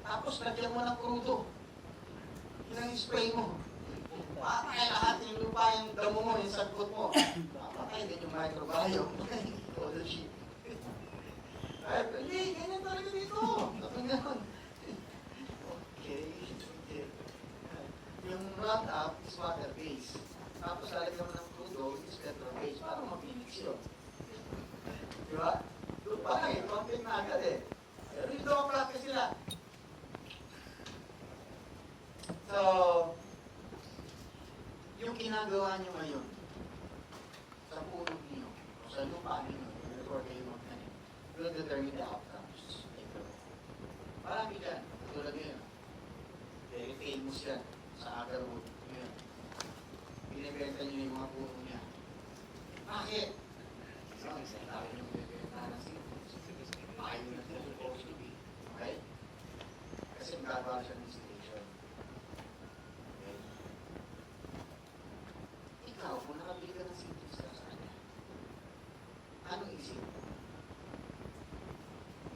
Tapos lagyan mo ng krudo. Yun ang spray mo. Patay lahat yung lupa, yung damo mo, yung sagot mo. Patay din yung microbiome. Ecology. Ay, hindi, ganyan talaga dito. Tapos gano'n. Okay. Yung Roundup is water-based. Tapos lalagyan mo ng krudo, is petrol-based. Parang mapinix yun. Di ba? Lupa lang eh, content na agad eh. Pero dito ang practice sila. So, yung ginagawa nyo ngayon, sa puno niyo, o sa lupa niyo, before kayo magtanim, will determine the outcomes. Marami dyan, tulad yun. Very famous yan sa Agarwood. Binibenta nyo yung mga puno niya. Bakit? Sabi nyo binibenta ng seeds. Ayaw na sila supposed to be. Okay? Kasi magkakaroon siya ng station. Okay? Ikaw, kung nakabili ka ng seeds ka sa kanya, anong isip?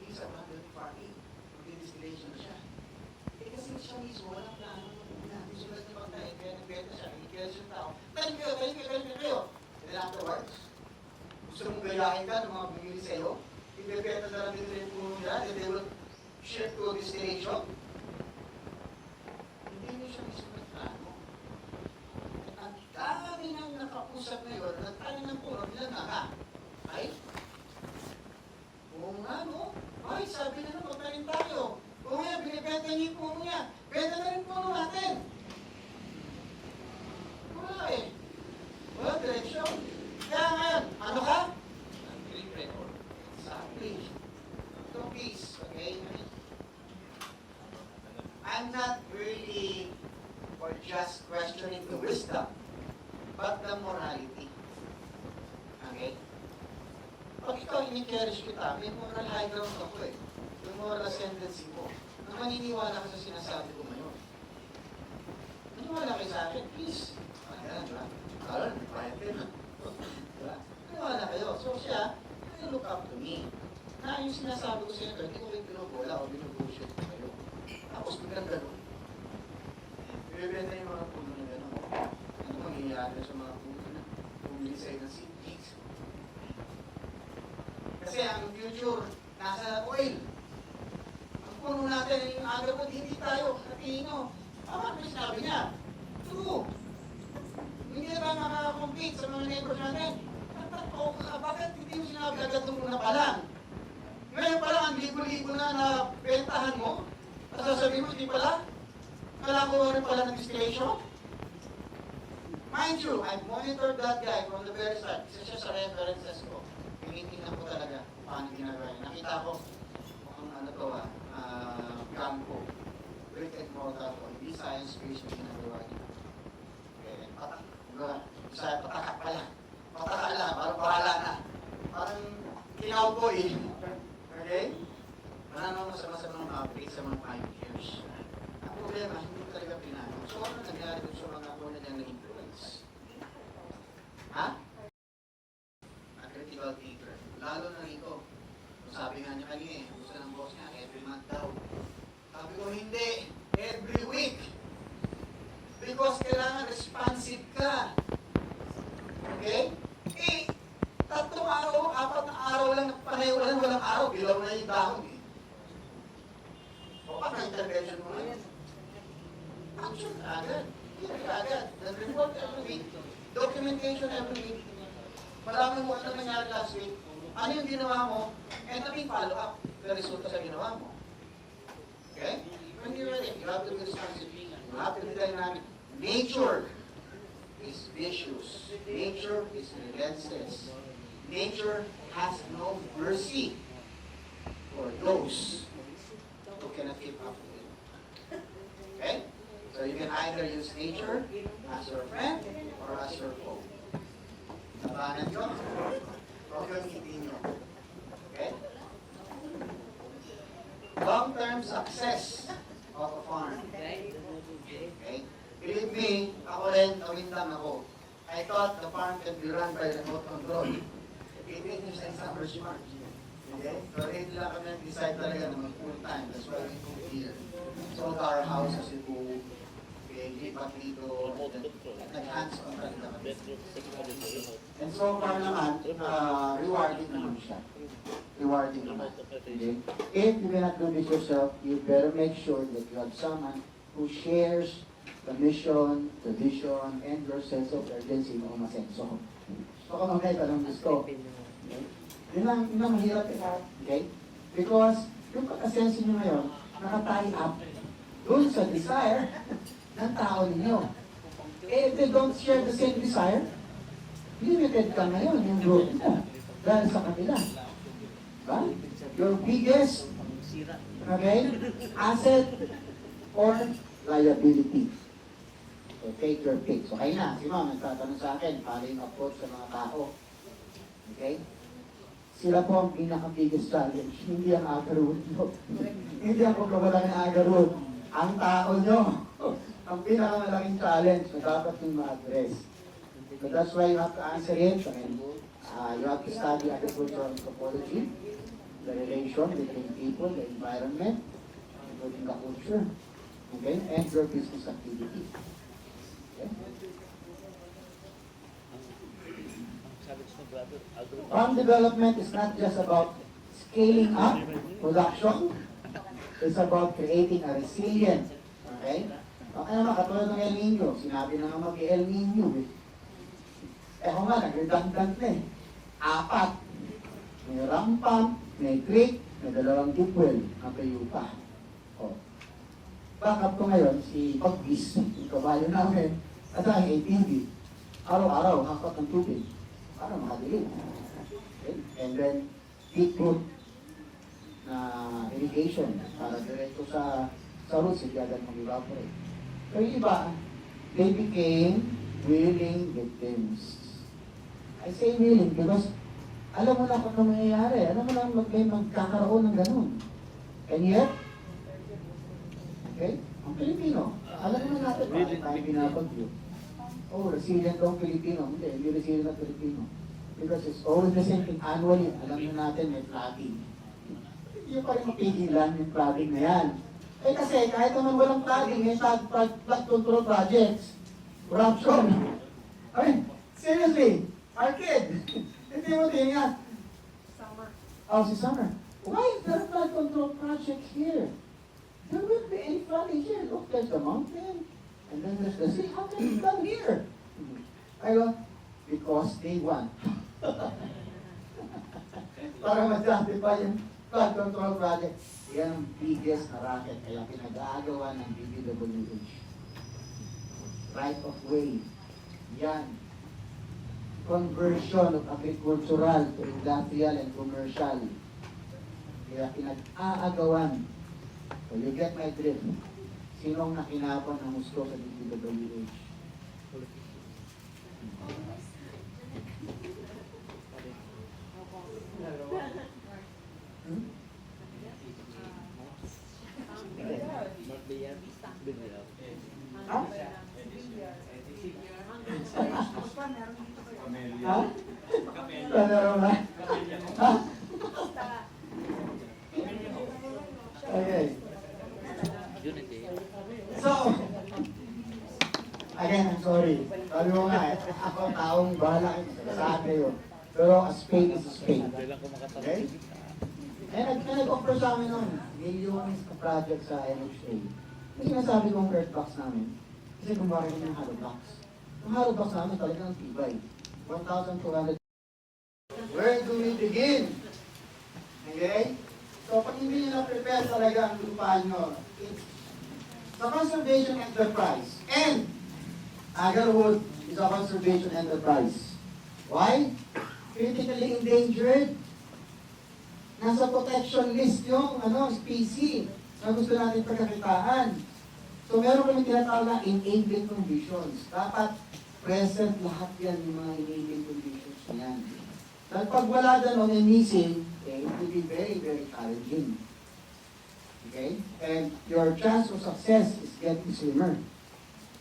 Isa ba ng farming? Mag-distillation na siya. Kasi siya mismo, walang plano. Sulat niya pag tayo, kaya nagbenta siya, kaya siya tao. Tayo kayo. And then afterwards, gusto mong gayahin ka ng mga bumili sa'yo, ibebenta na lang din rin puno nila, and they will ship to destination. Hindi niyo siya mismo nagplano. Ang dami nang nakausap ngayon, nagtanim ng puno, bilang nga. Ay? Oo nga, no? Ay, sabi na naman, magtanim tayo. Oo nga, binibenta niyo yung puno niya. Benta na rin puno natin. Wala eh. Wala direksyon. Kaya ngayon, ano ka? Exactly. So please, okay? I'm not really for just questioning the wisdom, but the morality. Okay? Pag ikaw in-encourage kita, may moral high ground ako eh. Yung moral ascendancy ko. Na maniniwala ka sa sinasabi ko ngayon. Maniwala kayo sa akin, please. Ayan, diba? Alam, may bayad kayo. Diba? Maniwala kayo. So siya, you look up to me. Na yung sinasabi ko sa inyo, hindi ko kayo binubola o binubullshit ko kayo. Tapos biglang gano'n. Bibenta yung mga puno na gano'n. Ano mangyayari sa mga puno na bumili sa'yo ng seed pigs? Kasi ang future, nasa oil. Ang puno natin, yung agarwood, hindi tayo, Latino. Tama naman sinabi niya. True. Hindi na tayo makakakompete sa mga neighbors natin. Bakit hindi mo sinabi agad nung una pa lang? Ngayon pa lang, ang libo-libo na bentahan mo. At sasabihin mo, hindi pala? Kailangan ko rin pala ng distillation? Mind you, I've monitored that guy from the very start. Isa siya sa references ko. Tinitingnan ko talaga kung paano ginagawa niya. Nakita ko kung ano to campo. Brick and mortar ko. Hindi science-based yung ginagawa niya. Okay, patak. Isa, patakak pala. Patakak lang, parang bahala na. Parang kinauboy. Okay? Ano masama sa mga upgrade sa mga 5 years. Ang problema, hindi ko talaga pinano. So ano nangyari dun sa mga una niyang na-influence? Ha? A critical thinker. Lalo na rito. Sabi nga niya kanina gusto ng boss niya, every month daw. Sabi ko, hindi. Every week. Because kailangan responsive ka. Okay? Eh, 3 araw, 4 na araw lang, panay-ulan, walang araw, bilaw na yung dahon eh. O paano intervention mo ngayon? Action agad. Hindi agad. Then report every week. Documentation every week. Malaman mo ano nangyari last week. Ano yung ginawa mo? And kaming follow up. The resulta sa ginawa mo. Okay? When you're ready, you have to be responsive. You have to be dynamic. Nature is vicious. Nature is relentless. Nature has no mercy for those who cannot keep up with it. Okay? So you can either use nature as your friend or as your foe. Tabanan nyo o gamitin nyo. Okay? Long-term success of a farm. Okay? Believe me, ako rin, kawintang ako. I thought the farm can be run by remote control. It is and summer smart. Okay? So, hindi lang kami nag-decide talaga na mag-full time. That's why we moved here. Sold our house sa Cebu. Okay, lipat dito. Nag-hands on talaga kami. And so far naman, rewarding naman siya. Rewarding naman. Okay? If you cannot do this yourself, you better make sure that you have someone who shares the mission, the vision, and your sense of urgency mo masenso. So kung mga itanong gusto, okay? Yun ang mahirap eh. Okay? Because yung pagkasenso nyo ngayon, nakatie up dun sa desire ng tao ninyo. Eh, if they don't share the same desire, limited ka ngayon yung growth mo dahil sa kanila. Diba? Your biggest asset or liability. So take your pick. So kayo na, si Ma'am nagtatanong sa akin, paano yung approach sa mga tao. Okay? Sila po ang pinaka-biggest challenge. Hindi ang agarwood nyo. Hindi ang pagkawala ng agarwood. Ang tao nyo. Ang pinaka-malaking challenge na dapat yung ma-address. So that's why you have to answer it. And, you have to study agricultural anthropology, the relation between people, the environment, including the culture, okay, and your business activity. Okay? Farm development is not just about scaling up production, it's about creating a resilient, okay? Okay naman, katulad ng El Nino, sinabi na nga mag-El Nino eh. Eh kung nga, nag-redundant na eh. 4. May rampam, may creek, may 2 deep well, na pa. O. Backup ko ngayon, si Pagbis, yung kabayo namin, at ang ATV. araw-araw, hakat ng tubig para makadilim. Okay? And then, deep root na irrigation para diretso sa roots, hindi agad mag-evaporate. So yung iba, they became willing victims. I say willing because alam mo na kung ano mangyayari. Alam mo na may magkakaroon ng ganun. And yet, okay, ang Pilipino, alam mo na natin bakit tayo binabagyo. Oh, resilient daw ang Pilipino. Hindi resilient ang Pilipino. Because it's always the same thing annually. Alam mo natin may flooding. Hindi pa rin mapigilan yung flooding na yan. Eh kasi kahit naman walang flooding, may flood control projects. Corruption. I mean, seriously, our kid. Hindi mo tingnan. Summer. Oh, si Summer. Why is there a flood control project here? There won't be any flooding here. Look, there's the mountain. And then there's the sea. How can it come here? I go, because they want. Para ma-justify yung flood control project. Yan ang biggest na racket. Kaya pinag-aagawa ng DPWH. Right of way. Yan. Conversion of agricultural to industrial and commercial. Kaya pinag-aagawan. So you get my drift. Sinong nakinapon ng gusto sa DPWH? Hmm? Ha? Ha? Ano ba? Ha? Okay. So, again, I'm sorry. Sabi mo nga, ako taong bahala sa atin yun. Pero a spade is a spade. Okay? Eh, nag-offer sa amin nun, millions na project sa NHA. Kasi sinasabi kong earth box namin, kasi kung bakit yung hollow box. Yung hollow box namin talagang tibay. 1,200. Where do we begin? Okay? So, pag hindi nyo na-prepare talaga ang lupa nyo, it's the conservation enterprise. And, Agarwood is a conservation enterprise. Why? Critically endangered. Nasa protection list yung species na gusto natin pagkakitaan. So, meron kami tinatawag na enabling conditions. Dapat present lahat yan yung mga enabling conditions na yan. Dahil pag wala doon o missing, okay, it will be very, very challenging. Okay? And your chance of success is getting slimmer.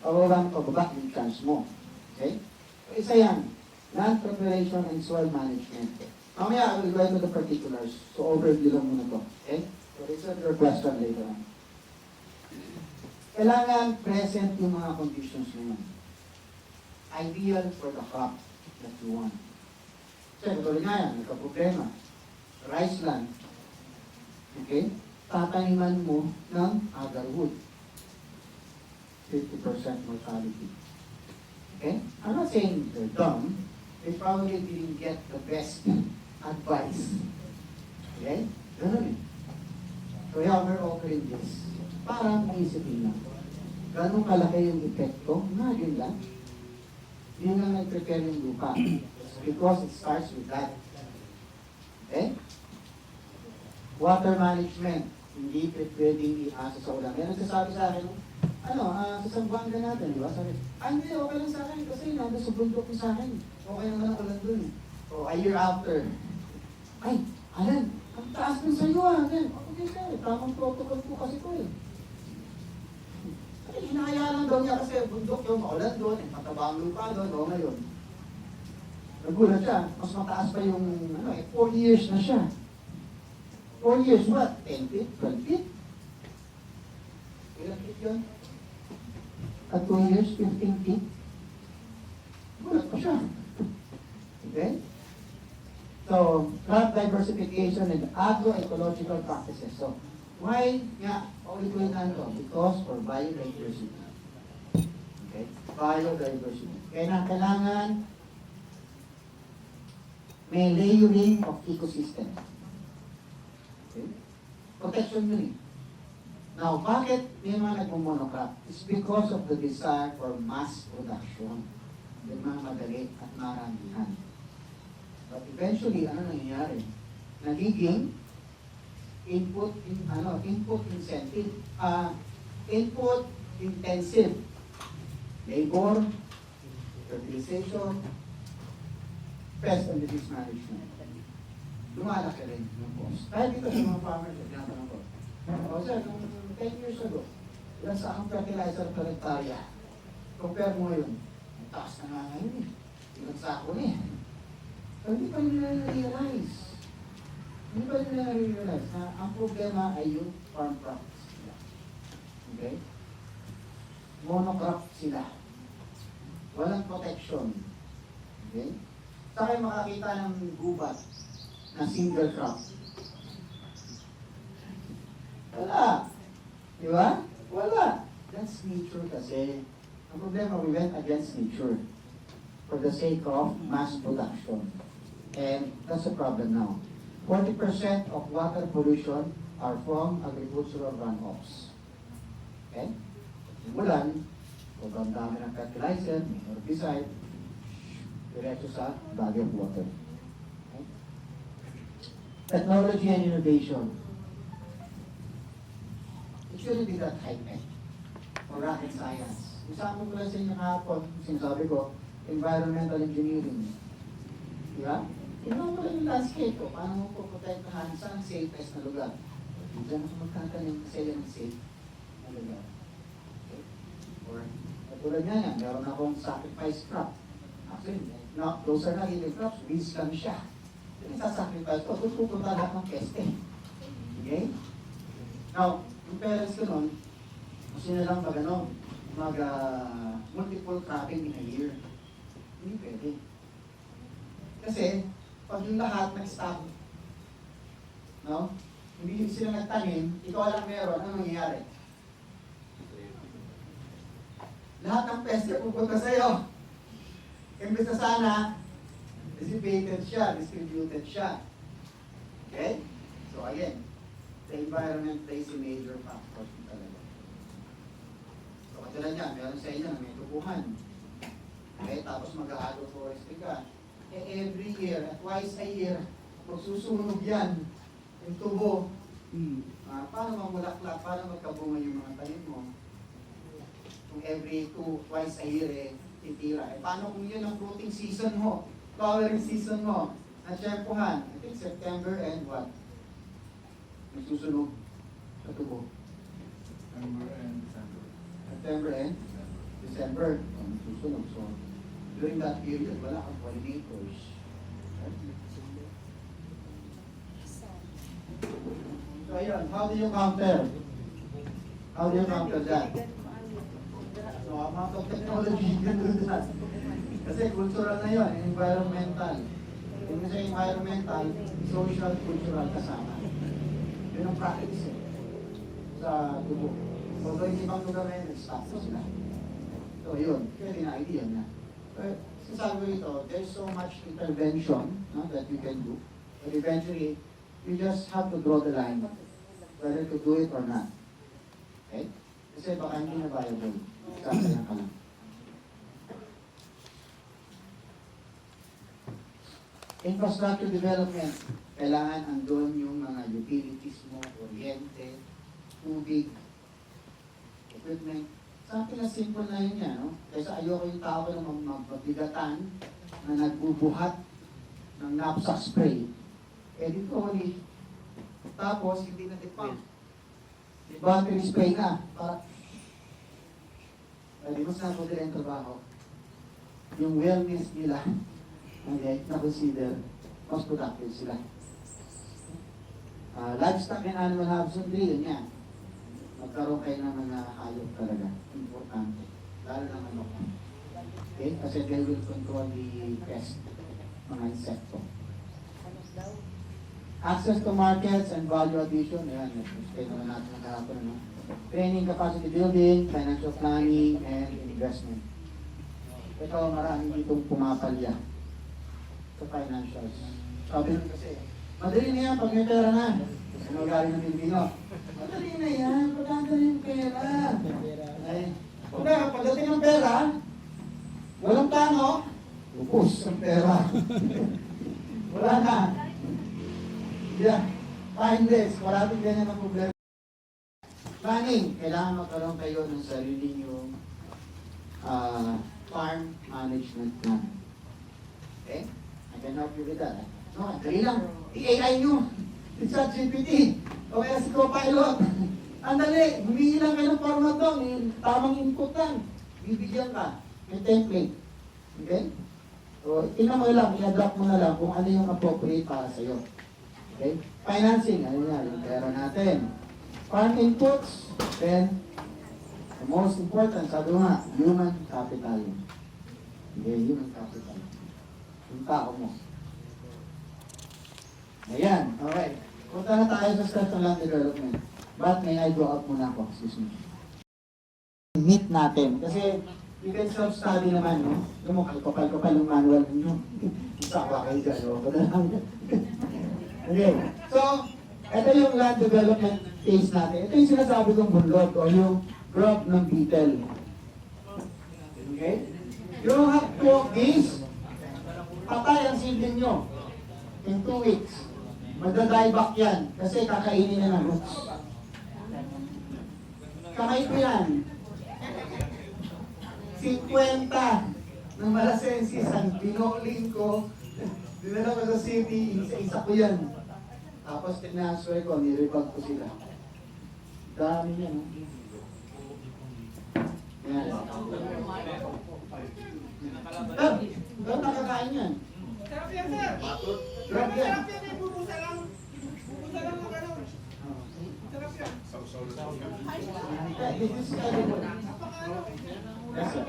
Pababa yung chance mo. Okay? So, isa yan. Land preparation and soil management. Mamaya, I will go into the particulars. So, overview lang muna to. Okay? So, reserve your question later on. Kailangan present yung mga conditions na yun. Ideal for the crop that you want. Kasi, katulad nga yan, nagka-problema. Rice land. Okay? Tataniman mo ng agarwood. 50% mortality. Okay? I'm not saying they're dumb. They probably didn't get the best advice. Okay? Ganun eh. So yeah, we're offering this. Parang isipin lang. Ganun kalaki yung epekto? Imagine lang. Yun lang nag-prepare yung lupa. Because it starts with that. Okay? Water management. Hindi pwedeng iasa sa ulan. Yan nagsasabi sa akin, sa Zamboanga natin, di ba? Sabi, hindi, okay lang sa akin kasi nandun sa bundok sa akin. Okay naman ang ulan dun. So, a year after, Alan, ang taas nun sa'yo Alan. Okay, sir, tamang protocol po kasi ko eh. Hinahayaan lang daw niya kasi bundok yung maulan doon, mataba ang lupa doon, ngayon. Nagulat siya, mas mataas pa yung, 4 years na siya. 4 years, what? 10 feet? 12 feet? Ilang feet yun? At 2 years, 15 feet? Gulat pa siya. Okay? So, crop diversification and agroecological practices. So, why nga, paulit-ulit na ito? Because for biodiversity. Okay? Biodiversity. Kaya na kailangan may layering of ecosystem. Okay? Protection yun eh. Now, bakit may mga nagmumonocrop? It's because of the desire for mass production. nagmamadali at maramihan. But eventually, ano nangyayari? Nagiging input incentive, input intensive, labor, fertilization, pest and disease management. Lumalaki rin yung cost. Kahit dito sa mga farmers, tinatanong ko, o sir, nung 10 years ago, ilan sa ang fertilizer per hektarya? Compare mo yun. Ang taas na nga ngayon eh. Ilang sako na eh. So, hindi pa nila na-realize. Hindi pa nila na-realize na ang problema ay yung farm crops sila. Okay? Monocrop sila. Walang protection. Okay? Saan kayo makakita ng gubat na single crop? Wala. Di ba? Wala. That's nature kasi. Ang problema, we went against nature for the sake of mass production. And that's the problem now. 40% of water pollution are from agricultural runoffs. Okay? Simulan, sobrang dami ng fertilizer, may herbicide, diretso sa body of water. Okay? Technology and innovation. It shouldn't be that high-tech or rocket science. Isama ko lang sa inyo kahapon, sinasabi ko, environmental engineering. Di ba? Tingnan mo lang yung landscape ko, paano mo puprotektahan saan ang safest na lugar. Diyan ako magtatanim kasi yan ang safe na lugar. Okay? Or, katulad nga yan, meron akong sacrifice crop. Actually, no, those are not even crops, weeds lang siya. Yung sasacrifice ko, pupunta lahat ng peste. Okay? Now, yung parents ko nun, gusto nila lang multiple cropping in a year. Hindi pwede. Kasi, pag yung lahat nag-stop, no? Hindi sila nagtanim, ikaw lang meron, ano mangyayari? Lahat ng peste pupunta sa'yo. Imbes na sana, dissipated siya, distributed siya. Okay? So again, the environment plays a major factor talaga. So katulad niya, meron sa inyo na may tubuhan. Okay? Tapos mag-agroforestry ka. Every year, at twice a year, magsusunog yan. Yung tubo. Paano mamulaklak? Paano magkabunga yung mga tanim mo? Kung twice a year titira. Paano kung yun ang fruiting season mo? Flowering season mo? Na-tiyempohan. I think September and what? Nagsusunog sa tubo. September and December. Nagsusunog. So, during that period, wala kang pollinators. So, ayun. How do you counter? How do you counter that? So, amount of technology ganun na. Kasi cultural na yun, environmental. Yung sa environmental, social, cultural kasama. Yun ang practice sa tubo. Although yung ibang lugar na yun, nag-stop na sila. So, yun. Pwede na idea na. But, sasabi ko ito, there's so much intervention that you can do. But eventually, you just have to draw the line whether to do it or not. Okay? Kasi baka hindi na viable. Sasayang ka lang. Infrastructure development. Kailangan andun yung mga utilities mo, kuryente, tubig, equipment. Sa akin na simple na yun yan, no? Kaysa ayoko yung tao na magbigatan na nagbubuhat ng knapsack spray. Eh dito huli. Tapos hindi na dipump. Battery spray na. Para di mas na po nila yung trabaho. Yung wellness nila, okay, na-consider mas productive sila. Livestock and animal husbandry, yun yan. Magkaroon kayo ng mga hayop talaga. Importante. Lalo ng manok. Okay? Kasi they will control the pest, mga insekto. Access to markets and value addition. Yan, explain naman natin ang kahapon. No? Training, capacity building, financial planning, and investment. Ito, maraming ditong pumapalya sa financials. Sabi nyo kasi, madali na yan pag may pera na. Ano galing ng Pilipino? Madali na yan, pagkanta na yung pera. Ay, pagdating ng pera, Walang plano, upos ang pera. Wala na. Yeah. Mindless, wala din ganyan ang problema. Planning, kailangan magkaroon kayo ng sarili niyong farm management plan. Okay? I can help you with that. No, dali lang. I-AI nyo. It's ChatGPT. O kaya si Copilot. Ang dali. Humingi lang kayo ng format doon. Tamang input lang. Bibigyan ka. May template. Okay? So, tingnan mo lang. I-adapt mo na lang kung ano yung appropriate para sa'yo. Okay? Financing. Ano yan? Yung pera natin. Farm inputs. Then, the most important, sabi ko nga, human capital. Okay, human capital. Yung tao mo. Ayan, alright. Punta na tayo sa start ng land development. But may I draw up muna ako, excuse me. Meet natin. Kasi you can self-study naman, no? Alam mo, kapal-kapal yung manual ninyo. Isa ka kayo dyan, no? Okay, so, ito yung land development phase natin. Ito yung sinasabi kong bunlot o yung grub ng beetle. Okay? You have 2 days, patay ang seedling nyo. In 2 weeks. Magda-die back yan kasi kakainin na ng roots. Kamay ko yan. 50 ng Malasensis ang binoling ko. Dinala ko sa city, isa ko yan. Tapos tinasway ko, niribag ko sila. Dami yan. Yan. Doon nakakain yan. Sarap yan, sir. Grab yan. Sarap yan, eh. Bubusa lang. Bubusa lang ng ganun. Sarap yan. This is edible. Napakaano. Yes, sir.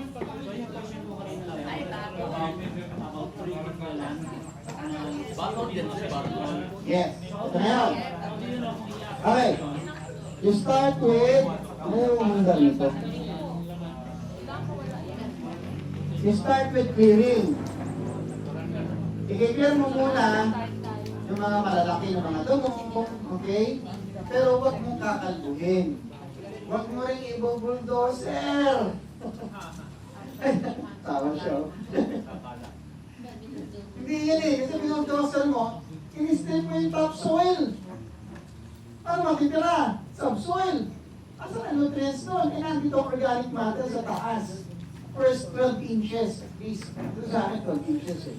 Bakit din sir? Yes. Ito na yun. Okay. You start with, ano yung mandal nito? You start with clearing. I-clear mo muna yung mga malalaki na mga damo, okay? Pero huwag mong kakalbuhin. Huwag mo rin i-bulldozer. Tawa siya. Oh. Hindi yan eh, kasi bulldozer mo, in-strip mo yung topsoil. Ano matitira? Subsoil. Asan ang nutrients doon? Eh, nandito organic matter sa taas. First 12 inches, at least. Ito sa akin, 12 inches eh.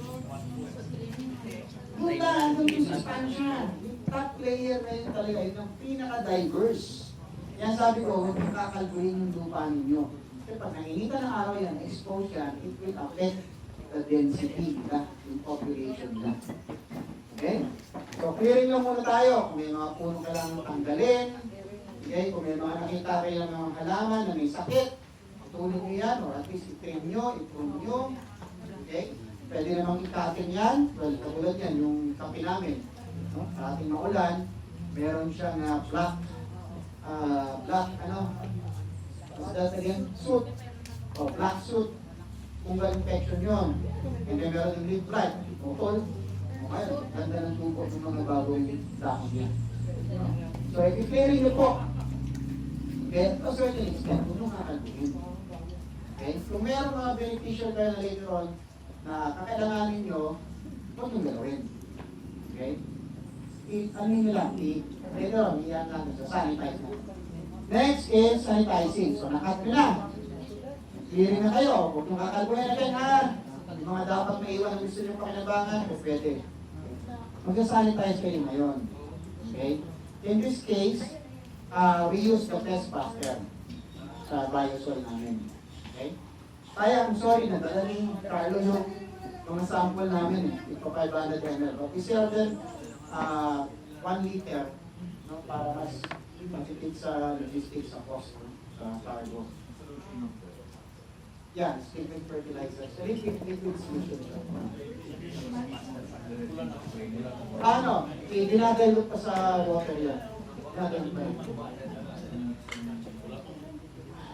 Doon lang, doon yung suspension. Yung top layer na yun talaga, yun ang pinaka-diverse. Yan sabi ko, huwag yung kakalbuhin yung lupa ninyo. Kasi pag nanginita ng araw yan, expose yan, it will affect the density, yung population na. Okay? So, clearing lang muna tayo. Kung may mga puno kailangan tanggalin, okay? Kung may mga nakita kayo ng mga halaman na may sakit, tulong nyo yan, or at least i-trim nyo, i-prune nyo. Okay? Pwede namang ikatin yan. Well, katulad yan, yung kape namin. No? Sa ating maulan, meron siyang black, what's that again? Soot. O, black soot. Fungal infection yun. And then meron yung leaf blight. Utol. Okay, ganda ng tubo ng mga bagong dahon yan. So, i-clearing nyo po. Okay? To a certain extent, kung nung kakalbuhin. Okay? Kung meron mga beneficial kayo na later on na kakailanganin nyo, huwag nyo gawin. Okay? Ano nyo lang, later on, iyan natin sa sanitize na. Next is sanitizing. So, nakat nyo na. Clearing na kayo. Huwag nyo kakalbuhin na kayo na. Yung mga dapat maiwan ang gusto nyo pakinabangan, o pwede. Magsa-sanitize kayo ngayon. Okay? In this case, we use the test buster sa biosol namin. Okay? Kaya, I'm sorry, nadala ni Carlo yung mga sample namin. Ito 500 ml. But we sell them 1 liter, no, para mas matipid sa logistics sa cost, no, sa cargo. Yan, liquid fertilizer. So, liquid solution siya. Ano? Dinadilute pa sa water yan. Dinadilute pa yan.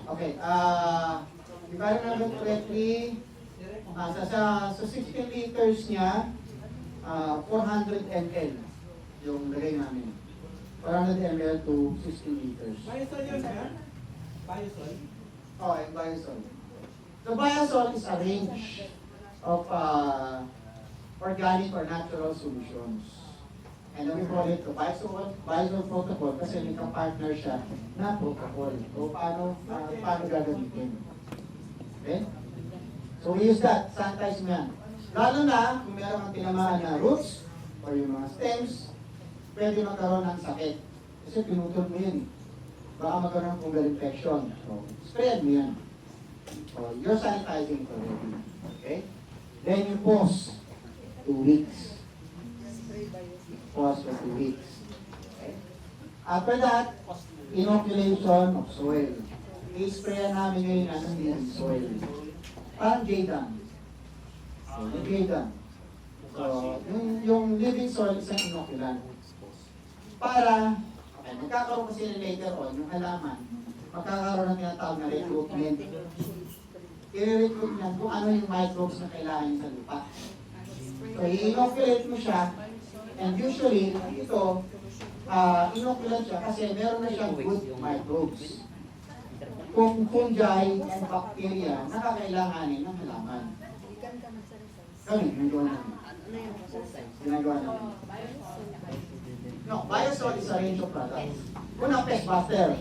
Okay, if I remember correctly, sa 16 liters niya, 400 ml yung lagay namin. 400 ml to 16 liters. Biosol yun, sir? Biosol? Oh, yung biosol. The biosol is a range of organic or natural solutions. And we call it the biosol protocol kasi may partner siya na protocol. So paano gagamitin? Okay? So we use that, sanitize mo yan. Lalo na kung meron kang tinamaan na roots or yung mga stems, pwede magkaroon ng sakit. Kasi pinutol mo yun. Baka magkaroon ng fungal infection. So, sprayan mo yan. So, you're sanitizing it already. Okay? Then you pause 2 weeks. Pause for 2 weeks. Okay? After that, inoculation of soil. I-sprayan namin ngayon ang soil. Parang J-Dam. So, yung J-Dam. So, yung living soil is an inoculant. Para, okay, magkakaroon kasi later on, yung halaman, magkakaroon ng tinatawag na recruitment. I-recruit niyan kung ano yung microbes na kailangan niya sa lupa. So, i-inoculate mo siya, and usually, ito, inoculant siya kasi meron na siyang good microbes. Kung fungi and bacteria na kakailanganin ng halaman. Kami, ginagawa namin. Ginagawa namin. No, biosol is a range of products. Una, pest buster.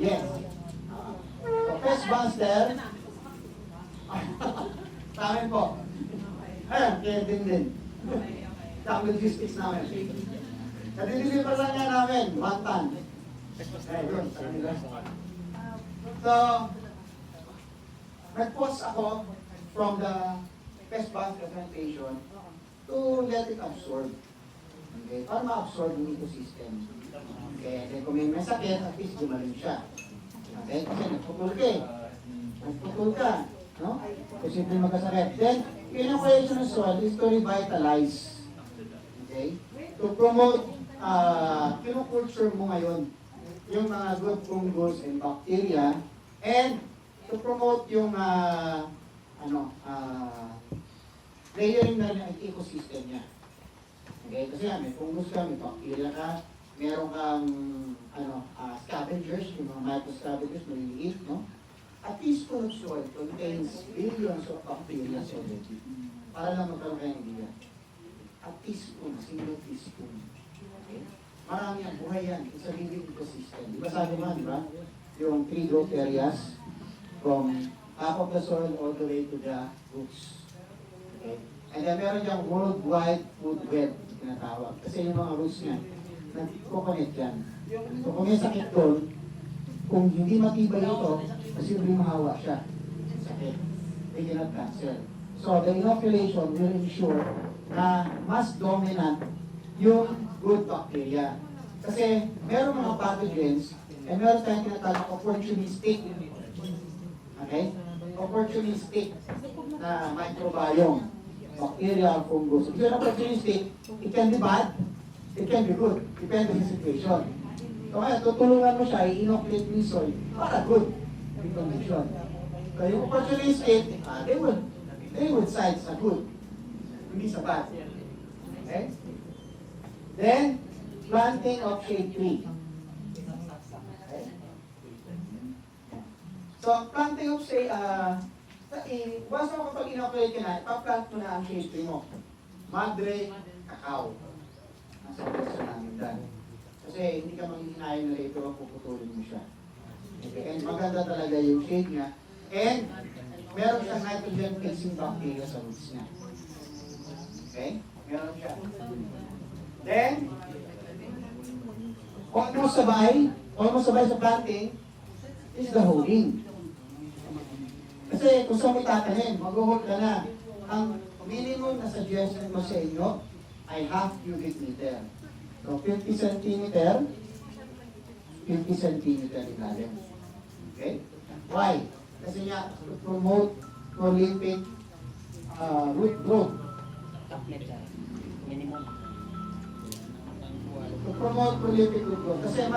Yes. So, pest buster. Sa amin po. Ayan, kaya din. Sa logistics namin. Nadideliver lang nga namin, 1 ton. Ayun, sa kanila. So, nag-pause ako from the pest buster presentation to let it absorb. Okay, para ma-absorb yung ecosystem. Okay, then kung may sakit, at least gumaling siya. Okay, kasi nagputol ka eh. Nagputol ka, no? Posibleng magkasakit. Then, inoculation of soil is to revitalize. Okay? To promote, kinukulture mo ngayon yung mga good fungus and bacteria, and to promote yung layering na ng ecosystem niya. Okay, kasi may fungus ka, may bacteria ka, meron kang scavengers, yung mga micro-scavengers, maliliit, no? A teaspoon of soil contains billions of bacteria already. Para lang magkaroon kayo ng idea. A teaspoon, a single teaspoon. Okay? Marami yan, buhay yan. It's a living ecosystem. Di ba sabi mo, di ba? Yung 3 growth areas from top of the soil all the way to the roots. Okay? And then meron diyang worldwide food web, tinatawag. Kasi yung mga roots niya, nag-coconnect yan. So kung may sakit doon, kung hindi matibay ito, posibleng mahawa siya. Sakit. They cannot cancer. So the inoculation will ensure na mas dominant yung good bacteria. Kasi meron mga pathogens, and meron tayong tinatawag opportunistic. Okay? Opportunistic na microbiome. Bacteria, fungus. If you're opportunistic, it can be bad, it can be good. Depende sa situation. So kaya tutulungan mo siya, i-inoculate mo yung soil para good yung condition. So yung opportunistic, they would side sa good, hindi sa bad. Okay? Then, planting of shade tree. Okay? So, planting of shade, once mo kapag inoculate ka na, ipaplant mo na ang shade tree mo. Madre, cacao. Nasa pwesto namin dyan. Kasi hindi ka manghihinayin na ito ang puputulin mo siya. Okay? And maganda talaga yung shade niya. And, meron siyang nitrogen-fixing bacteria sa roots niya. Okay? Meron siya. Then, almost sabay sa planting is the holding. Kasi kung saan mo itatanim, mag-hold ka na. Ang minimum na suggestion ko sa inyo ay half cubic meter. So 50 centimeter, 50 centimeter ilalim. Okay? Why? Kasi nga, to promote prolific root growth. To promote prolific root growth. Kasi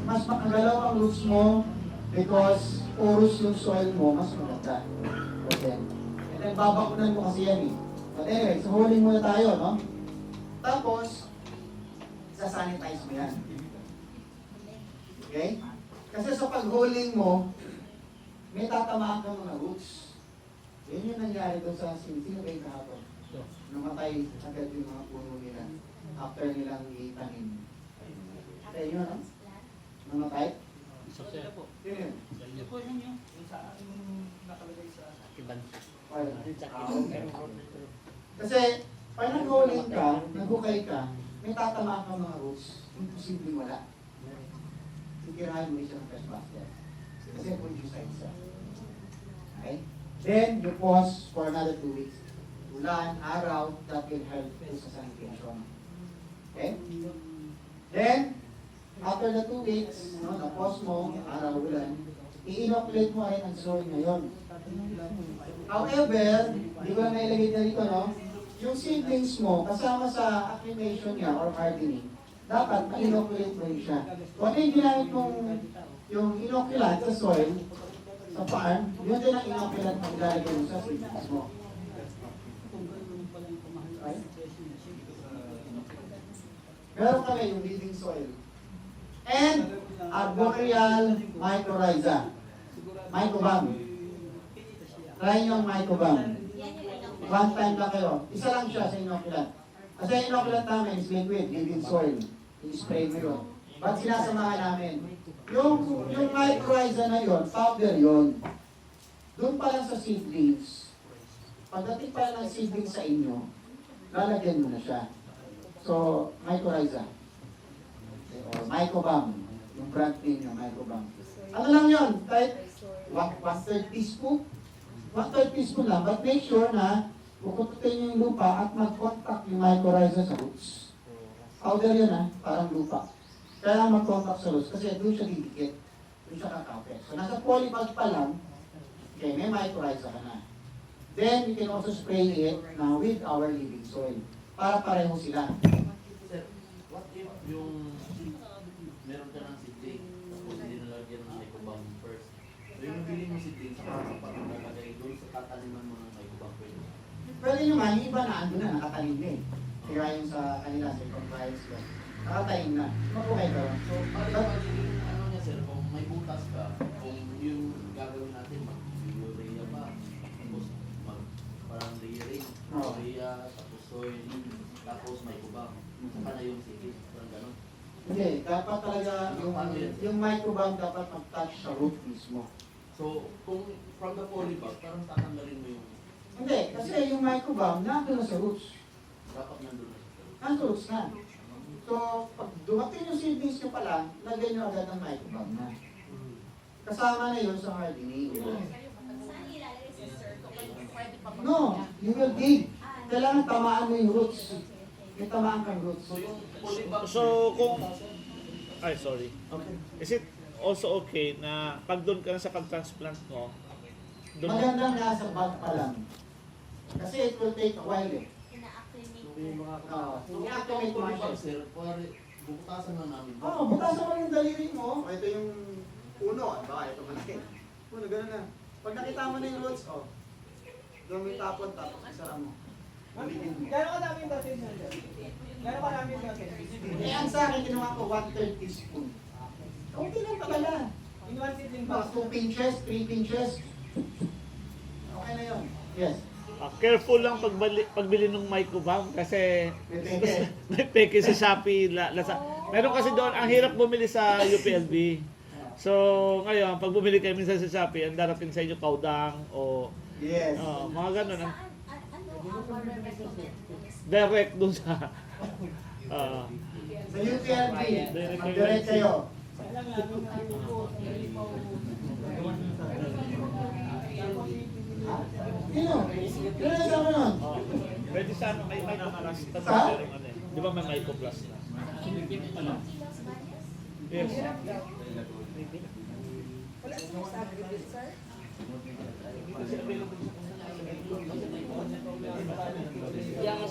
mas makagalaw ang roots mo because porous yung soil mo, mas maganda. Okay. And then babakunan mo kasi yan eh. But anyway, so holding muna tayo, no? Tapos, sasanitize mo yan. Okay? Kasi sa pag-holding mo, may tatamaan kang mga roots. Yun yung nangyari doon sa sino ba yung kahapon? Namatay agad yung mga puno nila after nilang itanim. Kaya yun, no? Namatay? Yun yun. Kasi, pag nag-hauling ka, nag-hukay ka, may tatamaan ka mga roots, imposible wala. Sikirahin mo siya ng trespass. Kasi fungicide siya. Okay? Then, you pause for another 2 weeks. Ulan, araw, that will help sa sanitation. Okay? Then, after the 2 weeks, no, na-pause mo, araw, ulan, i-inoculate mo rin ang soil ngayon. However, di ko na nailagay na dito, no? Yung seedlings mo, kasama sa acclimation niya or hardening, dapat ma-inoculate mo rin siya. Kung ano yung ginamit mong yung inoculant sa soil, sa farm, yun din ang inoculant na ilalagay mo sa seedlings mo. Right? Meron kami yung living soil. And arboreal mycorrhiza. Mycobam. Try nyo ang mycobam. One time lang kayo. Isa lang siya sa inoculant. Kasi ang inoculant namin is liquid, living soil. I-spray mo yun. Ba't sinasamahan namin? Yung mycorrhiza na yun, powder yun. Doon pa lang sa seedlings. Pagdating pa lang ng seedlings sa inyo, lalagyan mo na siya. So, mycorrhiza. Or mycobam. Yung brand name niya, mycobam. Ano lang yun? Kahit 1/3 teaspoon. 1/3 teaspoon lang. But make sure na pukututin niyo yung lupa at mag-contact yung mycorrhiza sa roots. Powder yun parang lupa. Kaya mag-contact sa roots kasi doon siya didikit. Doon siya kakapit. So nasa polybag pa lang, okay, may mycorrhiza ka na. Then, you can also spray it now with our living soil. Para pareho sila. Sir, what if yung meron ka ng seedling, tapos hindi nalagyan ng mycobam first. So yung nabili mo seedling, saka sa pagkakalagay doon sa tataliman mo ng mycobam first. Pwede naman, yung iba na ando na, nakatanim na eh. Kaya yung sa kanila, sa compliance ko, nakatanim na. Mabuhay ka lang. So, ano niya sir, kung may butas ka, kung yung gagawin natin, mag-urea pa, tapos parang layering, urea, tapos soil, tapos mycobam, saka na yung seedling, parang gano'n. Hindi, dapat talaga yung microbiome dapat mag-touch sa root mismo. So, kung from the polybag, parang tatanggalin mo yung Hindi, kasi yung microbiome nandun na sa roots. dapat nandun na siya. Nandun roots na. So, pag dumating yung seedlings nyo pa lang, lagyan nyo agad ng microbiome na. Kasama na yun sa hardening. No, you will dig. Kailangan tamaan mo yung roots. May tamaan kang roots. So, yung polybag, So kung sorry. Okay. Is it also okay na pag doon ka na sa pag-transplant mo, doon Magandang nasa bag pa lang. Kasi it will take a while eh. so, I-activate mo siya. sir, pare, bubutasan na namin. Oo, butasan mo yung daliri mo. Ito yung puno. Ito malaki. Puno, gano'n na. Pag nakita mo na yung roots, doon mo tapon, tapos isara mo. Ulitin mo. Gano'n kadami yung dosis na dyan? Gano'n kadami yung dosis? Ang sa akin, kinuha ko 1/3 teaspoon. Okay lang talaga. In one seedling Mga box. 2 pinches, 3 pinches. Okay na yun. Yes. careful lang pagbili ng mycobam kasi May peke. may peke sa Shopee. Meron kasi doon, ang hirap bumili sa UPLB. So, ngayon, pag bumili kayo minsan sa Shopee, ang darating sa inyo kaudang o Yes. mga ganun. Direct doon sa... Sa UPLB, mag-direct kayo. Sino? Sino na sa nun? Pwede sana may mycoplus. Sa? Di ba may mycoplus na? Yes.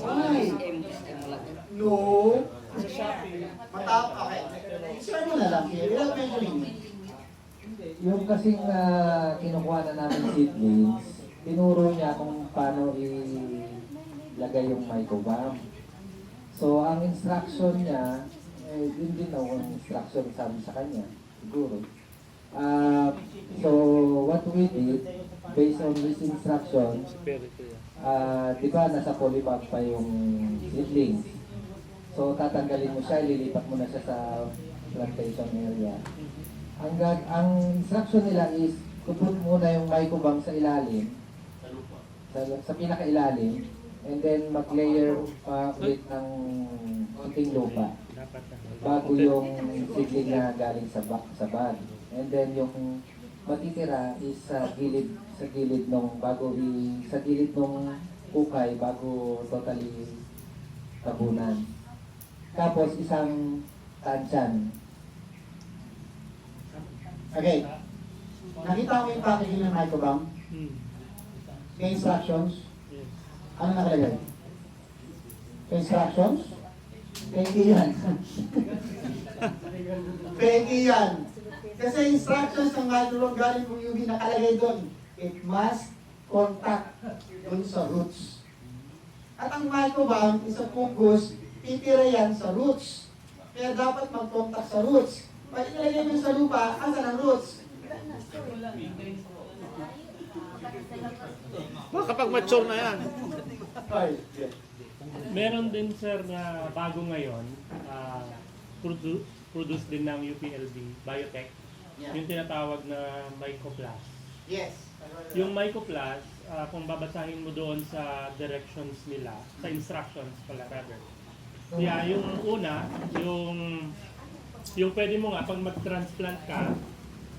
Ay! No! Okay. Share mo na lang here. Without mentioning it. Yung kasing kinukuha na namin seedlings, tinuro niya kung paano ilagay yung mycobam. So, ang instruction niya, yun din ang instruction sabi sa kanya, siguro. So what we did, based on this instruction, Spirito yan. di ba nasa polybag pa yung seedlings. So tatanggalin mo siya, ililipat mo na siya sa plantation area. Ang instruction nila is, tupot muna yung mycobang sa ilalim, Sa lupa. sa pinakailalim, and then mag-layer pa ulit ng konting lupa Dapat na. bago yung seedling na galing sa bag. And then yung matitira is sa gilid nung sa gilid nung ukay bago totally tabunan. Tapos isang tansyan. Okay. Nakita mo yung packaging ng microbang? Hmm. May instructions? Yes. Ano nakalagay? Instructions? Peki yan. Peki yan. Kasi instructions ng microbang galing kung UV nakalagay doon. It must contact doon sa roots. At ang microbang, isang fungus, titira yan sa roots. Kaya dapat mag-contact sa roots. Pag inilagay mo sa lupa, asan ang roots? Kapag mature na yan. Ay, Meron din sir na bago ngayon, produce din ng UPLB, Biotech, yung tinatawag na Mycoplast. yes. Yung Mycoplast, kung babasahin mo doon sa directions nila, sa instructions pala rather. Yeah, yung una, yung pwede mo nga, pag mag-transplant ka,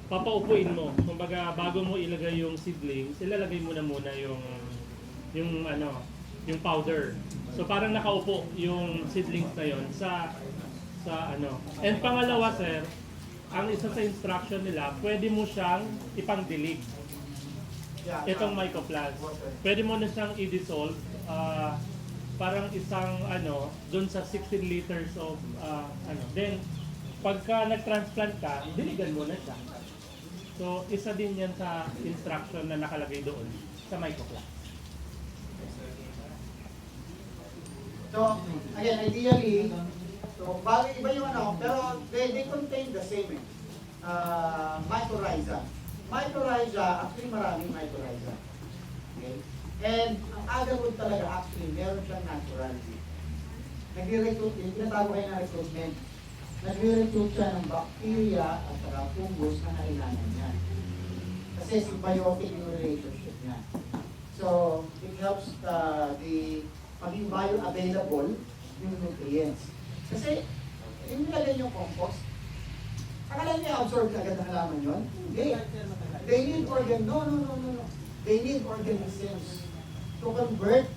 papaupuin mo. Kumbaga, bago mo ilagay yung seedlings, ilalagay mo na muna yung powder. So parang nakaupo yung seedlings na yon sa ano. And pangalawa sir, ang isa sa instruction nila, pwede mo siyang ipangdilig. Itong mycoplasma. Pwede mo na siyang i-dissolve. Parang isang doon sa 16 liters of Then pagka nag-transplant ka, diligan mo na siya. So isa din yan sa instruction na nakalagay doon sa mycoplasma. So, again, ideally, so, bagay iba yung pero they contain the same mycorrhiza. Mycorrhiza, actually maraming mycorrhiza. Okay? And ang agarwood talaga, actually, meron siyang natural. Nagre-recruit, yung tinatago kayo na recruitment. Nagre-recruit siya ng bacteria at saka fungus na kailangan niya. Kasi symbiotic yung relationship niya. So, it helps the maging bioavailable yung nutrients. Kasi, yung nilagay yung compost, akala niya absorb agad ng halaman yun? Hindi. They need no. They need organisms to convert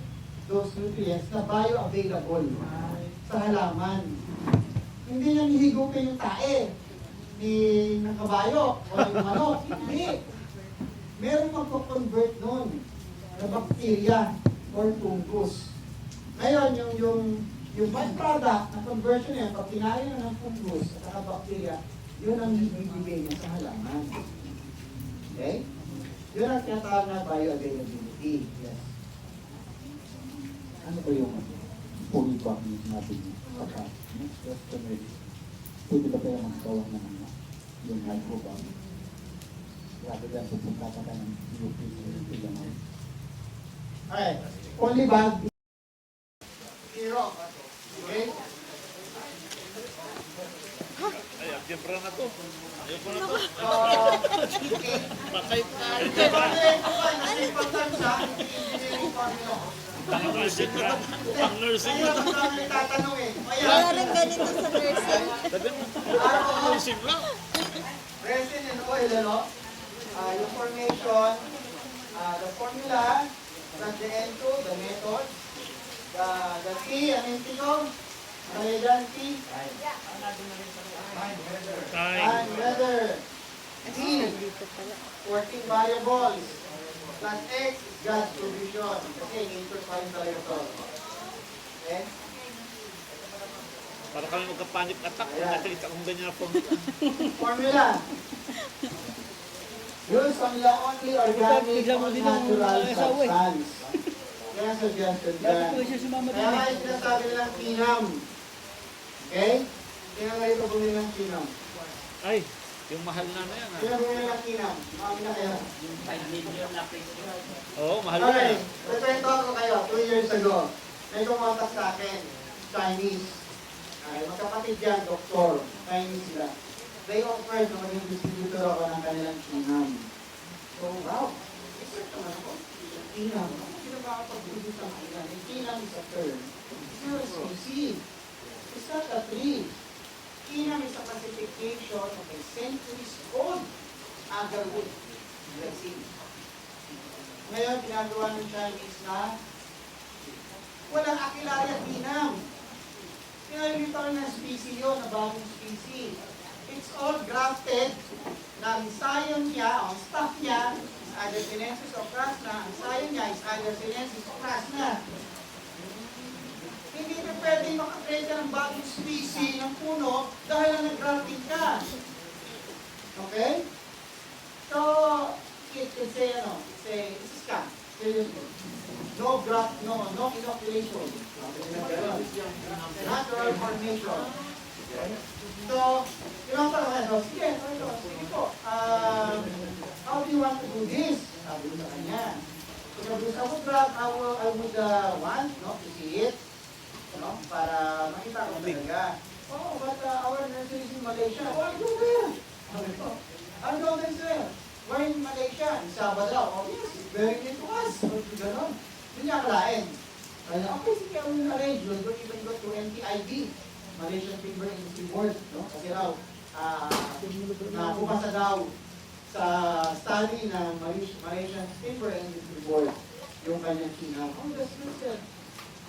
those nutrients na bioavailable sa halaman. Hindi niya hihigupin yung tae ng kabayo o yung manok. Hindi. Meron magpo-convert nun na bacteria or fungus. Ngayon, yung byproduct na conversion niya, pag kinain na ng fungus at saka bacteria, yun ang ibibigay niya sa halaman. Okay? Yun ang tinatawag na bioavailability. Yes. Ano ba yung polybag natin saka next question is, pwede ba tayo magkawang ng yung microbang rather than pupunta ka ng UPLB lang? Okay. Polybag. Zero. Okay? Ay, algebra na to. Ayoko na to. Bakit Pang-nursing na to. Pang-nursing na to. Wala rin ganito sa nursing. Pang-nursing lang. Resin and oil, yung formation, the formula, the N2, the method, the T, ano yung T ko? Ano yung T? Time, weather. T, working variables. Plus X is God's provision. Kasi nature pa rin talaga ito. Okay? Para kami magka-panic attack kung nakita kong ganyan na formula. Formula. Use only organic or natural substance. Yan ang suggestion dyan. Kaya nga yung sinasabi nilang kinam. Okay? Kaya nga ito bumili ng kinam. Ay, Yung mahal na yan. Sino bumili ng kinam? Mami na kayo. 5 million na peso. Oo, mahal Okay, yan. nagkwento ako kayo 2 years ago. May kumontak sa akin, Chinese. Okay, magkapatid yan, doktor. Chinese sila. They offered na maging distributor ako ng kanilang kinam. So, wow. Except naman ako. Kinam. Sino makapag-produce ng kinam? And kinam is a term. It's not a species. It's not a tree. Kinam is a classification of a centuries-old agarwood resin. Ngayon, ginagawa ng Chinese na walang akilarya kinam. Pinalibito ko ng species yun, na bagong species. It's all grafted na ang sayon niya, ang stock niya, is either sinensis o krasna. Ang sayon niya is either sinensis o krasna. Hindi ka pwedeng makakrate ka ng bagong species ng puno dahil lang nag-grafting ka. Okay? So, it's a scam. Seriously. No graft, no inoculation. Natural formation. So, tinatanong ko, sige po, how do you want to do this? Sabi ko sa kanya. Because I would want to see it, para makita ko talaga. Oh, but our nursery is in Malaysia. Oh, I'll go there. Sabi ko, I'll go there. Why in Malaysia? In Sabado. Oh, yes, it's very near to us. So, gano'n. Hindi niya akalain. Kaya, okay, sige, I will arrange. We'll even go to NTIB, Malaysian Timber Industry Board. No? Kasi raw, napupasa daw sa study ng Malaysian Timber Industry Board yung kanyang kinam. Oh, that's good, sir.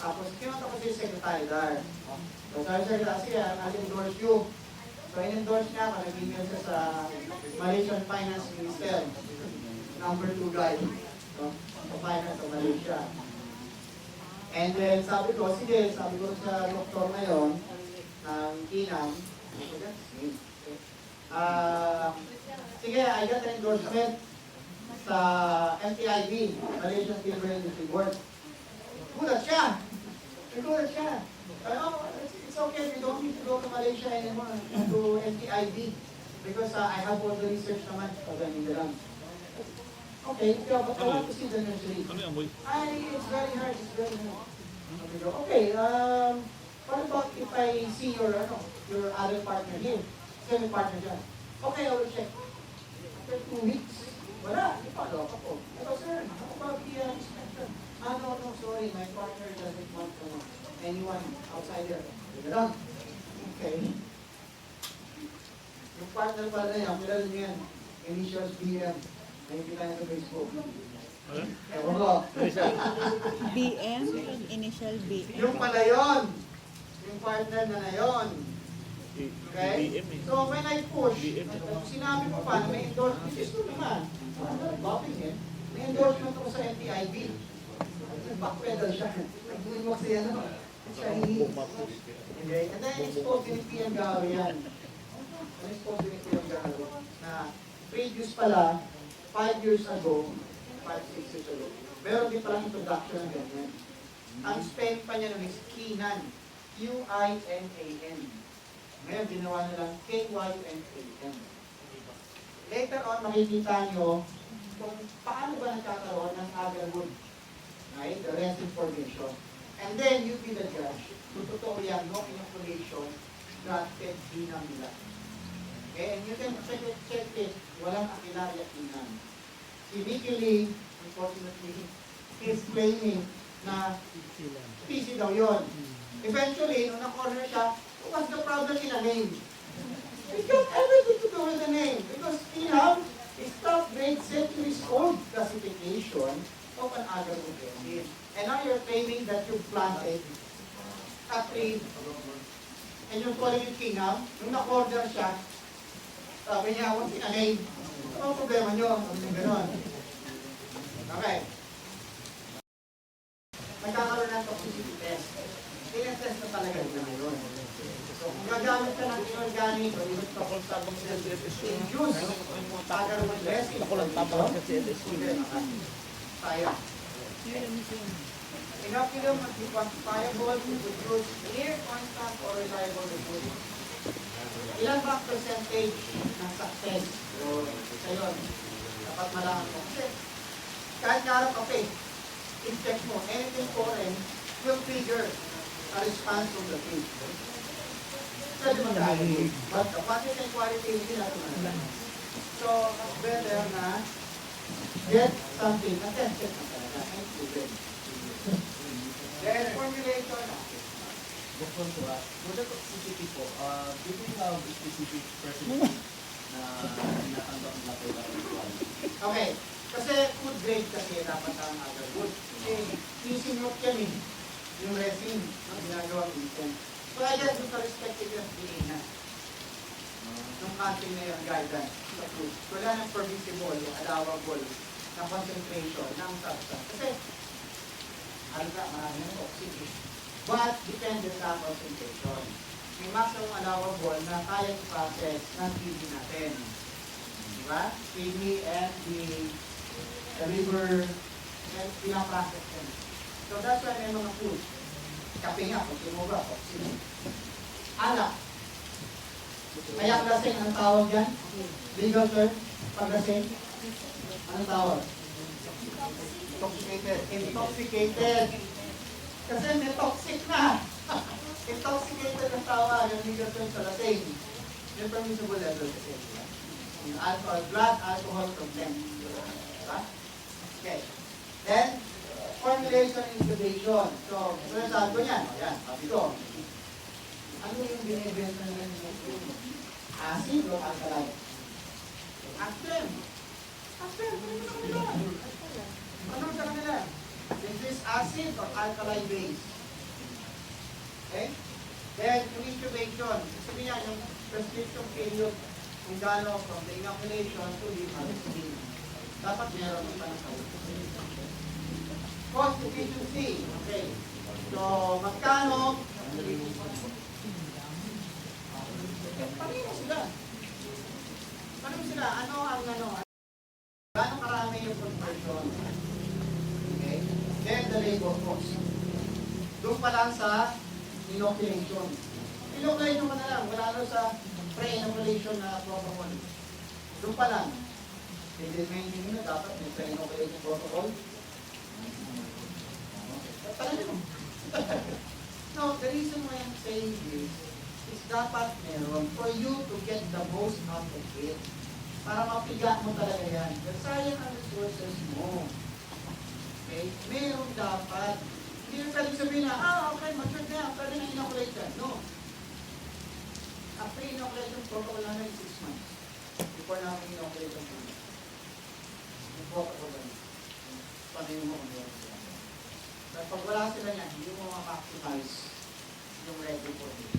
Tapos, kinunta ko si Secretary Dar. So, sabi sa sige, I'll endorse you. So, in-endorse niya ako, nag-email siya sa Malaysian Finance Minister. Number 2 guy. So, sa Finance sa Malaysia. And then, sabi ko, sige, sabi ko sa doktor ngayon, ng kinam, sige, I got an endorsement sa MTIB, Malaysian Timber Industry Board. Gulat siya. Gulat siya. It's okay, we don't need to go to Malaysia anymore, to MTIB, because I have all the research naman sa Nilalang. Okay, but I want to see the nursery. Ano yung amoy? It's very hard, Okay, what about if I see your other partner here? Same partner dyan. Okay, I will check. After 2 weeks, wala, ipalo ako po. Hello sir, how about the inspection? No, sorry, my partner doesn't want anyone outsider. Ganun. Okay. Yung partner pala na yan, kilala niyo yan. Initials BM. Nakikita niya sa Facebook. Ewan ko. BM, initial B. Yung pala yun. Yung partner na yun. Okay? BM eh. So when I push, sinabi ko pa na may endorsement. This is true naman. Bopping eh. May endorsement ako sa NTIB. Backpedal siya. Nagbuhin mo kasi yan. Chinese. Okay? And then expose ni PM Garo yan. Expose ni PM Garo na previous pala, 5 years ago, 5-6 years ago, meron din palang introduction ng ganyan. Ang spelling pa niya nun is Kinan. Q-I-N-A-N. Ngayon, ginawa nilang K-Y-N-A-N. Later on, makikita nyo kung paano ba nagkakaroon ng agarwood. Right? The resin formation. And then, you be the judge. Kung totoo yan, no inoculation, grafted kinam nila. Okay? And you can check it. Walang akilarya kinam. Si Mickey Lee, unfortunately, is claiming na PC daw yun. Eventually, nung na-corner siya, what's the problem in a name? It got everything to do with the name. Because kinam is top-grade centuries-old classification of an agarwood resin. And now you're claiming that you planted a tree and you're calling it kinam. Nung na-order siya, sabi niya, what's in a name? Ano ang problema nyo? Sabi niya gano'n. Okay. Nagkakaroon ng toxicity test. Tinetest na talaga ito ngayon. So, kung gagamit ka ng inorganic o even induce agarwood resin, Ako lang tapos sa CLSQ. sayang. Inoculum must be quantifiable to produce near constant or reliable results. Ilan ba ang percentage ng success? So, isa yun. Dapat malaman mo. Kasi, kahit nga ka pa in-check mo, anything foreign will trigger a response from the field. Pwede mag-aari. But the quantity and quality, hindi natin malaman. So, mas better na get something na tested na talaga and proven. Then, formulation. Bukod po, for the toxicity po, do you have a specific percentage na tinatanggap na po yung quality? Okay. Kasi food grade kasi dapat ang agarwood. Kasi using milk yan eh. Yung resin ang ginagawa minsan. So I guess sa respective FDA na. Nung country na yung guidance sa food. Wala nang permissible, allowable na concentration ng substance. Kasi halga, marami ng toxic eh. But depende sa concentration. May maximum allowable na kaya i-process ng kidney natin. Diba? Kidney and the liver and pinaprocess yan. So that's why may mga food. Kape nga, kung sinuga, toxin. Alak. Kaya lasing, anong tawag yan? Legal term? Paglasing? Anong tawag? Intoxicated. Intoxicated. Kasi may toxic na. Intoxicated ang tawag, yung legal term sa lasing. Yung permissible level kasi. Yung alcohol, blood alcohol content. Diba? Okay. Then, formulation incubation. So, sinasabi ko niyan. Ayan, sabi ko. Ano yung binibenta nila ng acid o alkaline? Acid. Acid. Ano sa kanila? Is this acid or alkaline base? Okay? Then, yung incubation. Sabi niya, yung prescription period kung gaano from the inoculation to the harvesting. Dapat meron ng panasal. Cost efficiency. Okay. So, magkano? Paano sila? Paano sila? Ano ang ano? Gaano karami yung conversion? Okay. Then, the labor cost. Doon pa lang sa inoculation. Inoculation pa na lang. Wala na sa pre-inoculation na protocol. Doon pa lang. Hindi nyo na dapat may pre-inoculation protocol. No, the reason why I'm saying this is dapat meron for you to get the most out of it. Para mapiga mo talaga yan. Sayang ang resources mo. Okay? Meron dapat. Hindi rin pwede sabihin na, okay, matured na yan, pwede na inoculate yan. No. Ang pre-inoculation protocol namin 6 months. Before namin inoculate ang protocol. Yung protocol na yun. Panayin mo kung yun. Pero pag wala sila niyan, hindi mo ma-maximize yung ready for it.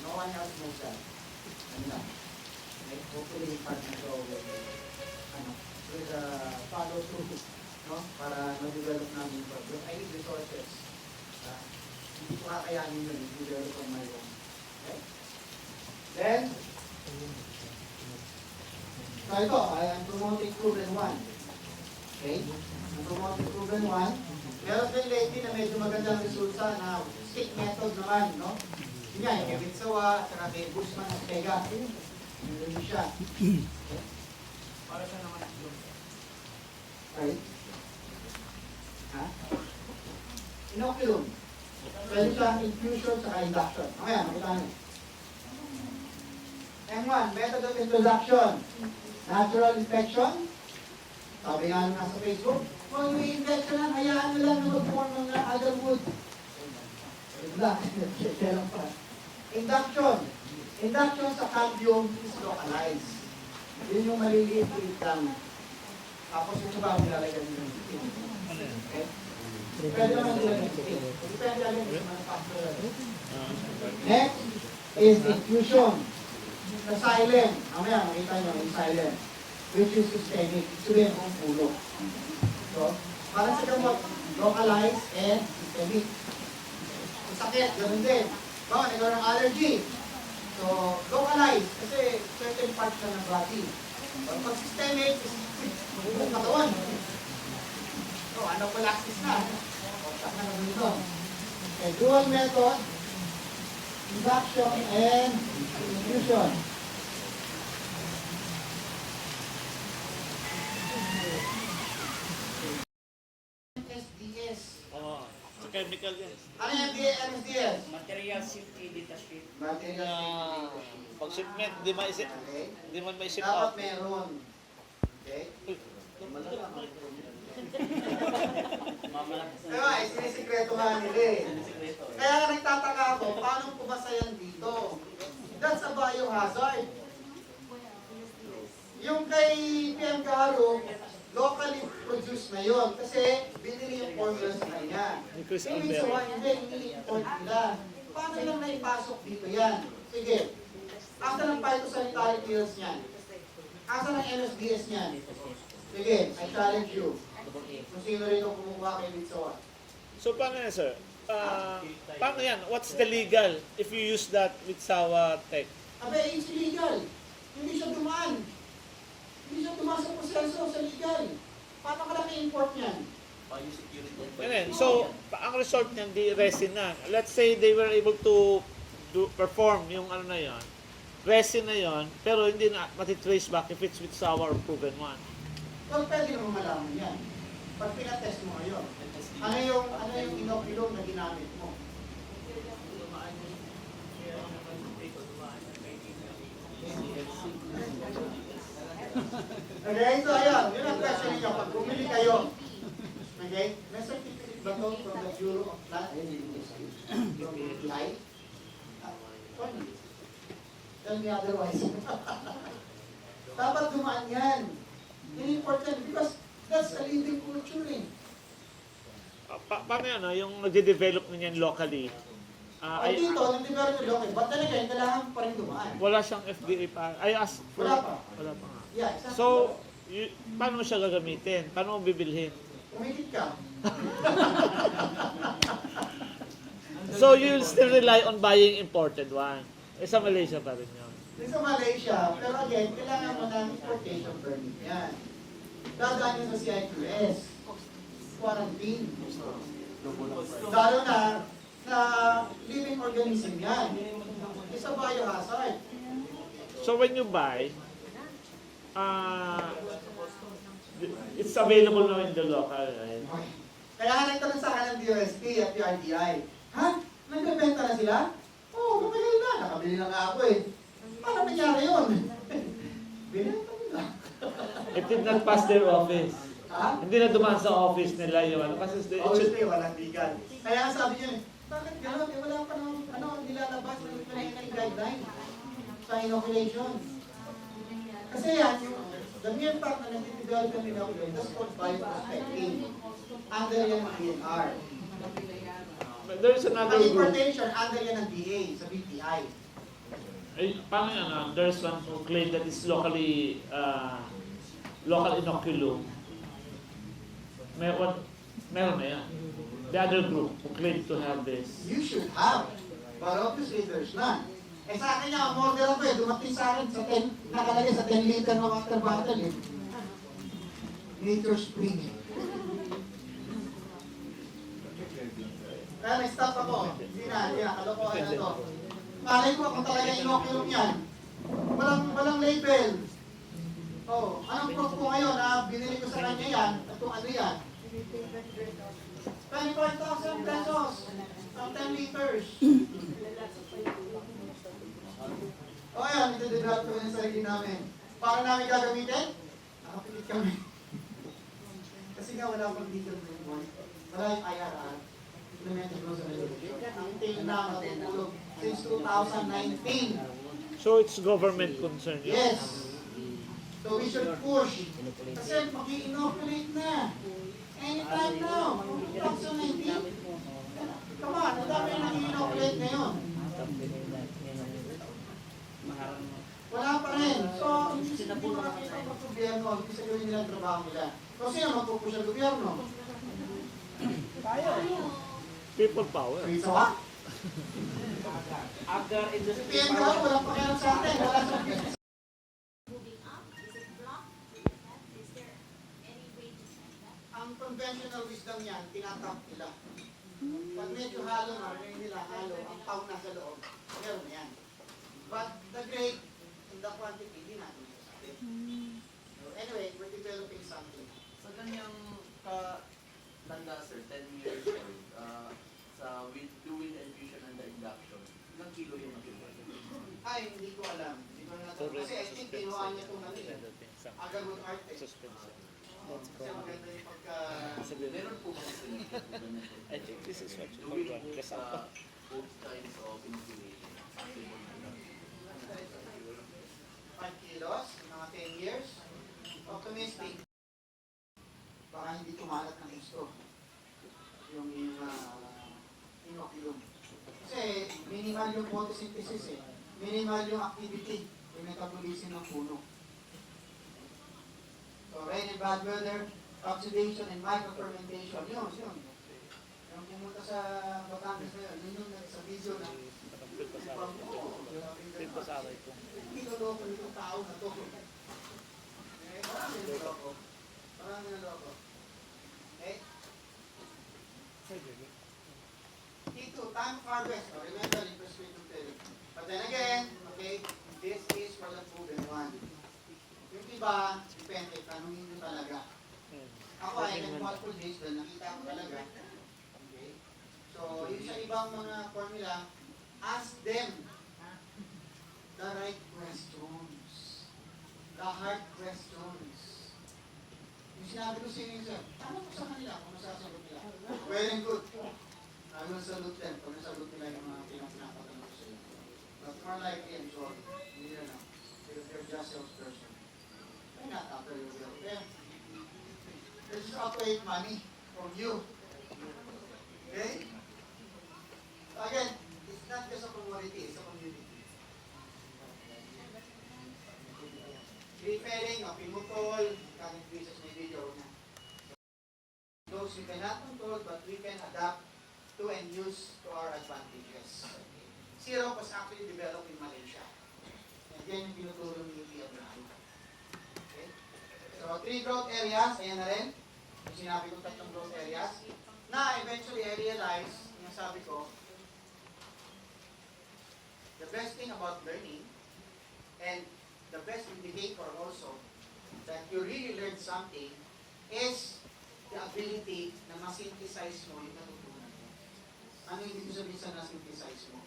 No one else knows that. Ano lang. Okay? Hopefully, part na ito with follow through. No? Para ma-develop namin ito. But I need resources. Hindi ko kakayanin yun. I-develop on my own. Okay? Then, so ito, I am promoting proven one. Okay? I'm promoting proven one. Meron din lately na medyo magandang resulta na stick method naman, no? Yun nga, yung Kevin Sawa, at saka kay Guzman at Pega. Yun siya. Okay? Para siya naman yun. Right? Ha? Inoculum. Pwede siyang infusion sa induction. Mamaya, makita niyo. M1, method of introduction. Natural infection. Sabi nga nung nasa Facebook, kung may infection lang, hayaan nyo lang na mag-form ng other wood. Induction. Induction sa cambium is localized. Yun yung maliliit lang. Tapos yung iba, nilalagyan nyo yung skin. Okay? Pwede naman nila yung skin. Depende lang yung manufacturer. Next is infusion. Sa silent. Mamaya, makita nyo yung silent. Which is systemic. Sabihin kung pulo. So, para sa gamot, localized and systemic. Kung sakit, ganoon din. Bawa, nagkaroon ng allergy. So, localized. Kasi certain parts na ng body. Pag systemic, buong katawan. So, anaphylaxis na. Pagsak na naman ito. Okay, dual method. induction and infusion. MSDS. Oo. Sa chemical yan. Ano yung MSDS? Material safety data sheet. Material Pag shipment, di maisip. Okay. Di man may ship Dapat out. meron. Okay? Diba, sinisikreto nga nila eh. Kaya nagtataka ako, paano pumasa yan dito? That's a biohazard. Yung kay PM Caro, locally produced na yon kasi binili yung formula sa kanya. Ni Chris Yung Albert. isa hindi, ini-import nila. Paano lang naipasok dito yan? Sige, asa ng phytosanitary pills niyan? Asa ng MSDS niyan? Sige, I challenge you. Kung sino rin yung kumukuha kay Bitsoa. So paano yan, sir? Paano yan? What's the legal if you use that with Sawa Tech? Abe, it's illegal. Hindi siya dumaan. Hindi siya dumaan sa proseso, sa legal. Paano ka lang i-import niyan? So, ang result niyan, di resin na. Let's say they were able to perform yung ano na yon, resin na yon, pero hindi na matitrace back if it's with Sawa or proven one. Well, pwede naman malaman yan. Pag pinatest mo ngayon, ano yung inoculum na ginamit mo? Okay, so ayun, yun ang question niyo. Pag bumili kayo, okay, may certificate ba ito from the Bureau of Plant from BPI? Sorry. Tell me otherwise. Dapat dumaan yan. Important because that's a living culture eh. Paano yan, yung nagde-develop na yan locally? Ay, dito, nag-develop yung local. But then again, kailangan pa rin dumaan. Wala siyang FDA pa. I asked for... Wala pa. Wala pa nga. Yeah, exactly. So, paano mo siya gagamitin? Paano mo bibilhin? Umikit ka. So, you'll still rely on buying imported one. Sa Malaysia pa rin yun. Sa Malaysia, pero again, kailangan mo ng importation permit yan. Dadaan yun sa CIQS. Quarantine. Lalo na living organism yan. It's a biohazard. So, when you buy, it's available now in the local, right? Kaya nga nagtanong sa akin ng DOST at PRDI, ha? Nagbebenta na sila? Oo, matagal na. Nakabili na nga ako eh. Paano nangyari yun? Binenta nila. It did not pass their office. Ha? Hindi na dumaan sa office nila yung ano. Kasi Obviously, walang legal. Kaya nga sabi niya, bakit gano'n? Eh, wala pa nang nilalabas ng international guidelines sa inoculation. Kasi yan, the mere fact na nag-develop ng inoculation, that's called bioprospecting. Under yan ng DNR. there is another Ang group. importation, under yan ng DA, sa BPI. Paano yan? There's one who claim that it's locally, local inoculum. Meron na yan. The other group who claim to have this. You should have. But obviously, there's none. Eh sa akin niya, umorder ako eh. Dumating sa akin sa 10, nakalagay sa 10 liter ng water bottle eh. Nature Spring eh. Kaya nag-stop ako. Hindi na, kalokohan na to. Malay ko kung talaga inoculum yan. Walang label. Oh, anong proof ko ngayon na binili ko sa kanya yan? At kung ano yan? 25,000 pesos ang 10 liters. O yan, ito-develop kami ng sarili namin. Paano namin gagamitin? Nakapilit kami. Kasi nga wala pang legal framework. Wala yung IRR. Implemented rules and regulations. Ang tingin na natutulog since 2019. So it's government concern. Yes. So we should push. Kasi mag-i-inoculate na. Anytime now. 2019. Come on, ang dami na nag-i-inoculate ngayon. Wala pa rin. So, hindi mo nakita ang gobyerno, hindi sa gawin nilang trabaho nila. So, sino magpupush ang gobyerno? People power. So, ha? Agar industry PM ka, walang pakialam sa atin. Wala sa ang conventional wisdom yan, tinatap nila. Pag medyo halo na, may nila halo, ang pau nasa loob, meron na yan. But the grade, in the quantity, hindi natin masasabi. So anyway, we're developing something. Sa ganyang kalanda, sir, 10 years old, sa with doing the infusion and the induction, ilang kilo yung natulog? Ay, hindi ko alam. Hindi ko na kasi I think kinuha niya itong ano eh. Agarwood art eh. Kasi maganda yung pagka... Meron po ba kasi I think this is what you doing call both, kasama. both kinds of infusion? 5 kilos, mga 10 years. Optimistic. Baka hindi kumalat ng gusto. Yung inoculum. Kasi minimal yung photosynthesis eh. Minimal yung activity, yung metabolism ng puno. So rain and bad weather, oxidation and microfermentation, yun. Yung pumunta sa Batangas na yun yung sa video na Pinagpasaway ko. niloloko nitong tao na to. Eh, parang niloloko. Okay? T2, time of harvest. Oh, remember, interest rate of period. But then again, okay, this is for the proven one. Yung iba, depende, tanongin nyo talaga. Ako ay nag-multiple days dahil nakita ko talaga. Okay? So, yung sa ibang mga formula, ask them the right questions. The hard questions. Yung sinabi ko sa inyo, sir, tanong ko sa kanila kung nasasagot nila. Well and good. I will salute them kung nasagot nila yung mga pinapatanong ko sa inyo. But more likely, I'm sure, hindi na lang. Because they're just salesperson. They're not after your will. They're just operate money from you. Okay? So again, it's not just a commodity, it's a community. Repairing, pinutol, coming pieces may video na. Those we cannot control, but we can adapt to and use to our advantages. Syrup was actually developed in Malaysia. And yan yung pinutulong ni UP Abraham. Okay? So, 3 growth areas, ayan na rin. Yung sinabi ko 3 growth areas. Na eventually I realized, yung sabi ko, the best thing about learning and the best indicator also that you really learned something is the ability na ma-synthesize mo yung natutunan mo. Ano yung ibig sabihin sa na-synthesize mo?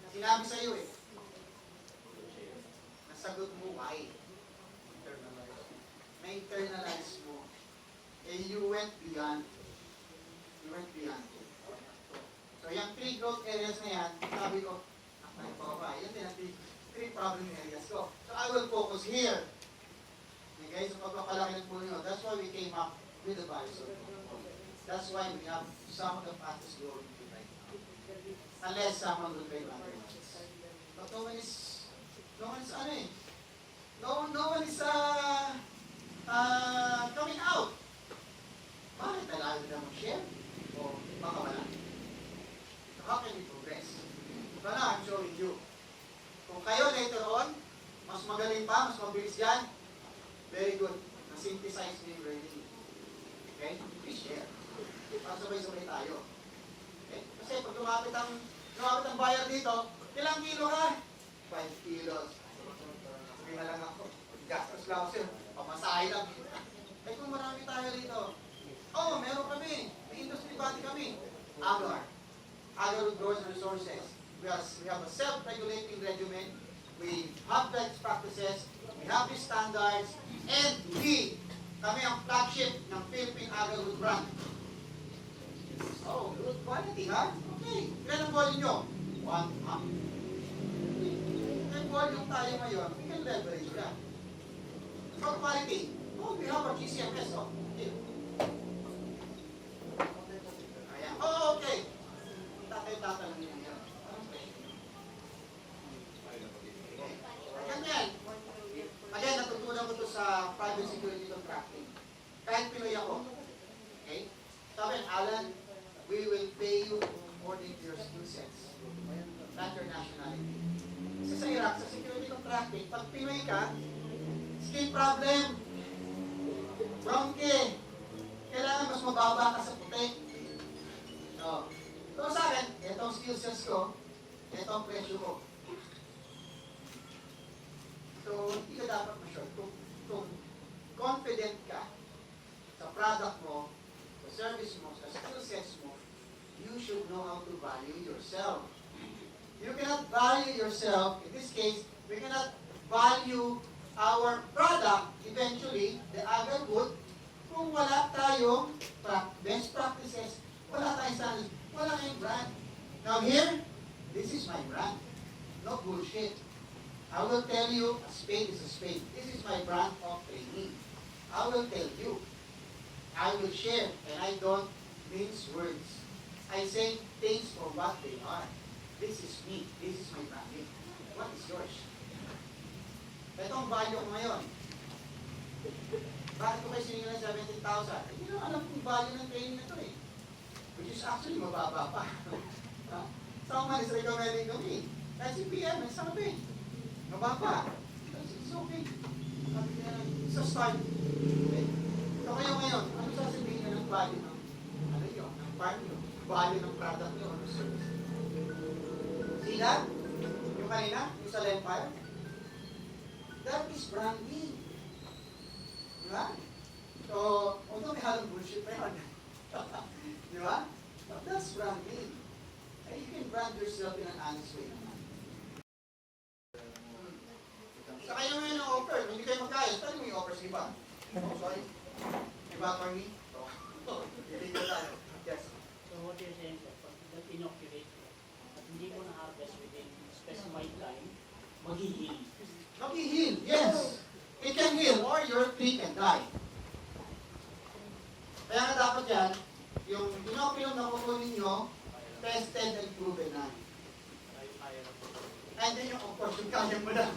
Sinabi sa iyo eh. Nasagot mo why. May internalize mo. Eh you went beyond. You went beyond. So yung 3 growth areas na yan, sabi ko, yan din ang 3 problem areas ko. So I will focus here. Okay, so pagpapalaki ng puno nyo, that's why we came up with the biosol. That's why we have some of the fastest growing food right now. Unless someone will pay back. But no one is coming out. Bakit talaga na mag-share? O baka wala? So how can we progress? So now I'm showing you. Kung kayo later on, mas magaling pa, mas mabilis yan, very good. Na-synthesize niyo yung learning. Okay? Please share. Para sabay-sabay tayo. Okay? Kasi pag lumapit ang buyer dito, ilang kilo ka? 5 kilos. Sabi na lang ako. Gastos lang ako sir. Pamasahe lang. Eh kung marami tayo dito, meron kami. May industry body kami. Agar with Growers Resources. We have a self-regulating regimen. We have best practices. We have the standards. And kami ang flagship ng Philippine Agar-Wood brand. Oh, good quality, ha? Okay. Ilan ang volume nyo? 1 half. May volume tayo ngayon, we can leverage that. For quality, we have our GCMS, Okay. Ayan. Okay. Tatanungin nyo yan. Ganyan. Again, natutunan ko ito sa private security contracting. Kahit Pinoy ako. Okay? Sabi, Alan, we will pay you according to your skill sets, not your nationality. Kasi sa Iraq, sa security contracting, pag Pinoy ka, skill problem, wrong key, kailangan mas mas mababa ka sa puti. No. So sa akin, itong skill sets ko, ito ang presyo ko. So, hindi ka dapat ma-short. Kung confident ka sa product mo, sa service mo, sa skill sets mo, you should know how to value yourself. You cannot value yourself, in this case, we cannot value our product, eventually, the agri-food, kung wala tayong best practices, wala tayong standards, wala tayong brand. Now here, this is my brand. No bullshit. I will tell you, a spade is a spade. This is my brand of training. I will tell you. I will share, and I don't mince words. I say things for what they are. This is me. This is my branding. What is yours? Ito ang value ko ngayon. Bakit ko kayo sinigil ng 17,000? Hindi na alam kung value ng training na ito eh. Which is actually mababa pa. Someone is recommending to me. Kahit si PM, sabi, mababa. It's okay. It's a start. Okay. So kayo ngayon, ano sasabihin na ng value ng ano yun, ng farm nyo? Value ng product nyo, ano service? Sila? Yung kanina? Yung sa Lempire? That is branding. Diba? So, although may halong bullshit pa yun. Diba? But that's branding. And you can brand yourself in an honest way naman. Sa kayo ngayon ang offer, kung hindi kayo magkaya, pwede mo yung offer sa iba. Oh, sorry. Iba for me? Hindi ko tayo. Yes. So what you're saying, sir, pag inoculate at hindi mo na-harvest within specified time, mag-heal. Mag-heal, yes. It can heal or your tree can die. Kaya nga dapat yan, yung inoculum na kukunin nyo, tested and proven na. And then yung, of course, yung kanya mo na.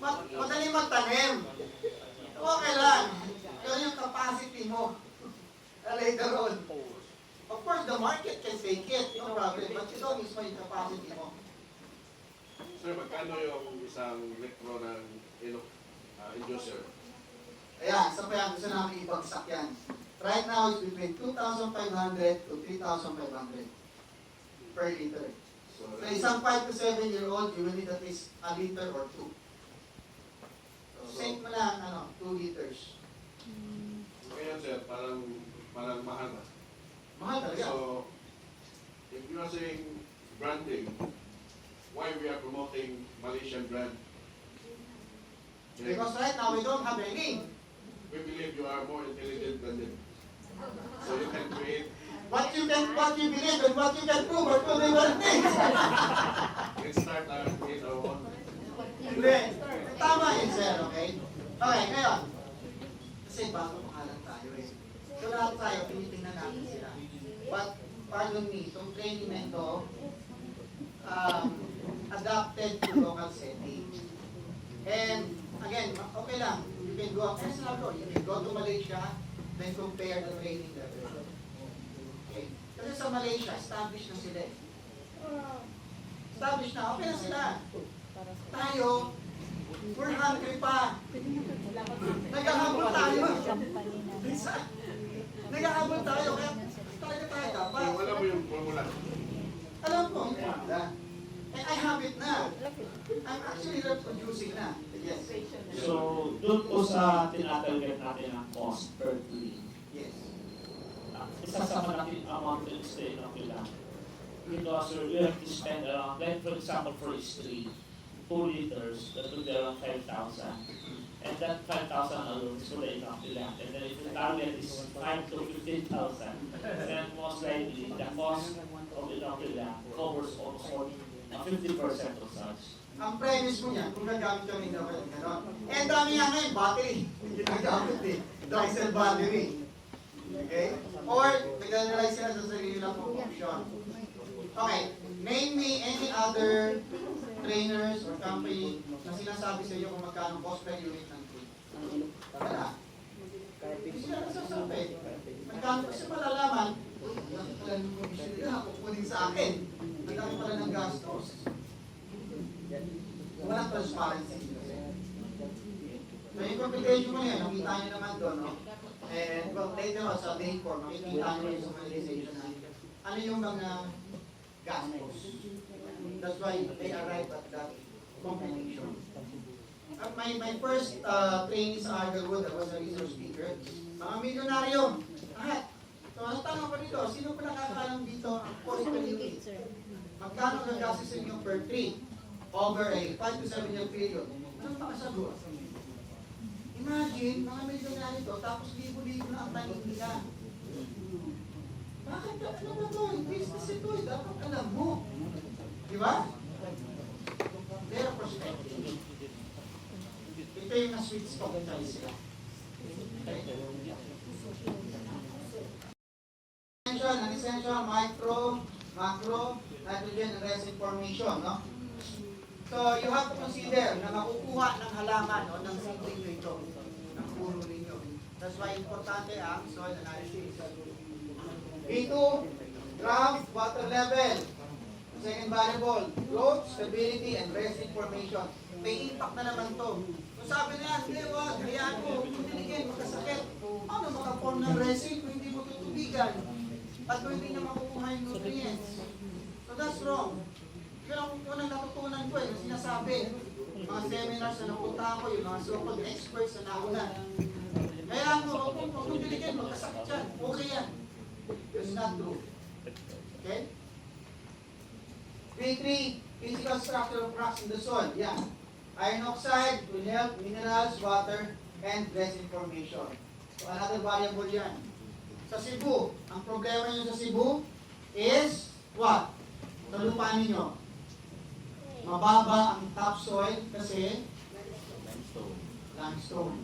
Madali magtanim. Okay lang. Pero yung capacity mo, later on. Of course, the market can take it, no problem. But you don't mismo yung capacity mo. Sir, magkano yung isang litro ng inducer? Ayan, isa pa yan. Gusto namin ibagsak yan. Right now, it's between 2,500 to 3,500 per liter. So isang 5 to 7-year-old, you will need at least a liter or 2. So save mo lang, 2 liters. Ngayon, sir, parang mahal na. Mahal talaga. So, if you are saying branding, why we are promoting Malaysian brand? Because right now, we don't have any. We believe you are more intelligent than them. So you can create. What you believe and what you can prove are two different things. Let's start create our own. Hindi. Tama yun, sir, okay? Okay, ngayon. Kasi bago makalang tayo eh. So lahat tayo, tinitingnan natin sila. But, pardon me, itong training na ito, adapted to local setting. And, again, okay lang. You can go, you can go to Malaysia, then compare the training level. Okay. Kasi sa Malaysia, established na sila eh. Established na, okay na sila. Tayo, we're hungry pa. Naghahabol tayo. Naghahabol tayo, kaya talaga tayo dapat. Wala mo yung formula. Alam ko, yung formula. And I have it na. I'm actually reproducing na. Yes. So, doon po sa tinatarget natin ang cost per tree. Yes. Isa sa malaking amount ng stay na kailangan. Because we have to spend around, like for example, for each tree, 2 liters, that would be around 5,000. And that 5,000 alone is for the inoculant. And then if the target is 5 to 15,000, then most likely the cost of the inoculant covers almost 50% of such. Ang premise mo yan, kung gagamit ka rin dapat yung gano'n. Eh, ang dami nga ngayon, battery. Hindi nagamit eh. Dry cell battery. Okay? Or, nag-analyze sila sa sarili lang function. Okay, name me any other trainers or company na sinasabi sa iyo kung magkano cost per unit ng tree. Wala. Hindi sila nasasabi. Magkano kasi malalaman, nakakalan yung commission nila, kukunin sa akin. Ang dami pala ng gastos. Walang transparency kasi. So yung computation mo yan, nakita nyo naman doon, no? And well, later on sa day 4, makikita nyo yung summarization na ano yung mga gastos. That's why they arrive at that computation. My first training sa Argerwood, I was a research speaker. Mga milyonaryo, lahat. So, ang tanong ko dito, sino pa nakakalam dito ang cost per unit? Magkano gagastos ninyo per tree over a 5 to 7 year period? Anong makasagot? Imagine, mga milyonaryo to, tapos libo-libo na ang tanim nila. Bakit? Ano ba to? Business ito, dapat alam mo. Di ba? Their perspective. Ito yung na-sweet spot tayo sila. Okay? Essential, micro, macro, nitrogen, and resin formation, no? So, you have to consider na makukuha ng halaman o ng seedling nyo ito, ng puro ninyo. That's why importante ang soil analysis. B2, draft, water level. Second variable, growth, stability, and resin formation. May impact na naman to. Kung sabi na yan, hindi, wag, hayaan mo, kung diligin, magkasakit. Paano makaform ng resin kung hindi mo tutubigan? At kung hindi na makukuha yung nutrients. So that's wrong. Yun ang unang natutunan ko yung sinasabi. Mga seminars na napunta ko, yung mga so-called experts na nauna. Kaya mo, kung diligin, magkasakit yan. Okay yan. It's not true. Okay? B3, physical structure of rocks in the soil. Yeah. Iron oxide will help minerals, water, and resin formation. So another variable yan. Sa Cebu, ang problema nyo sa Cebu is what? Sa lupa ninyo. Mababa ang topsoil kasi limestone.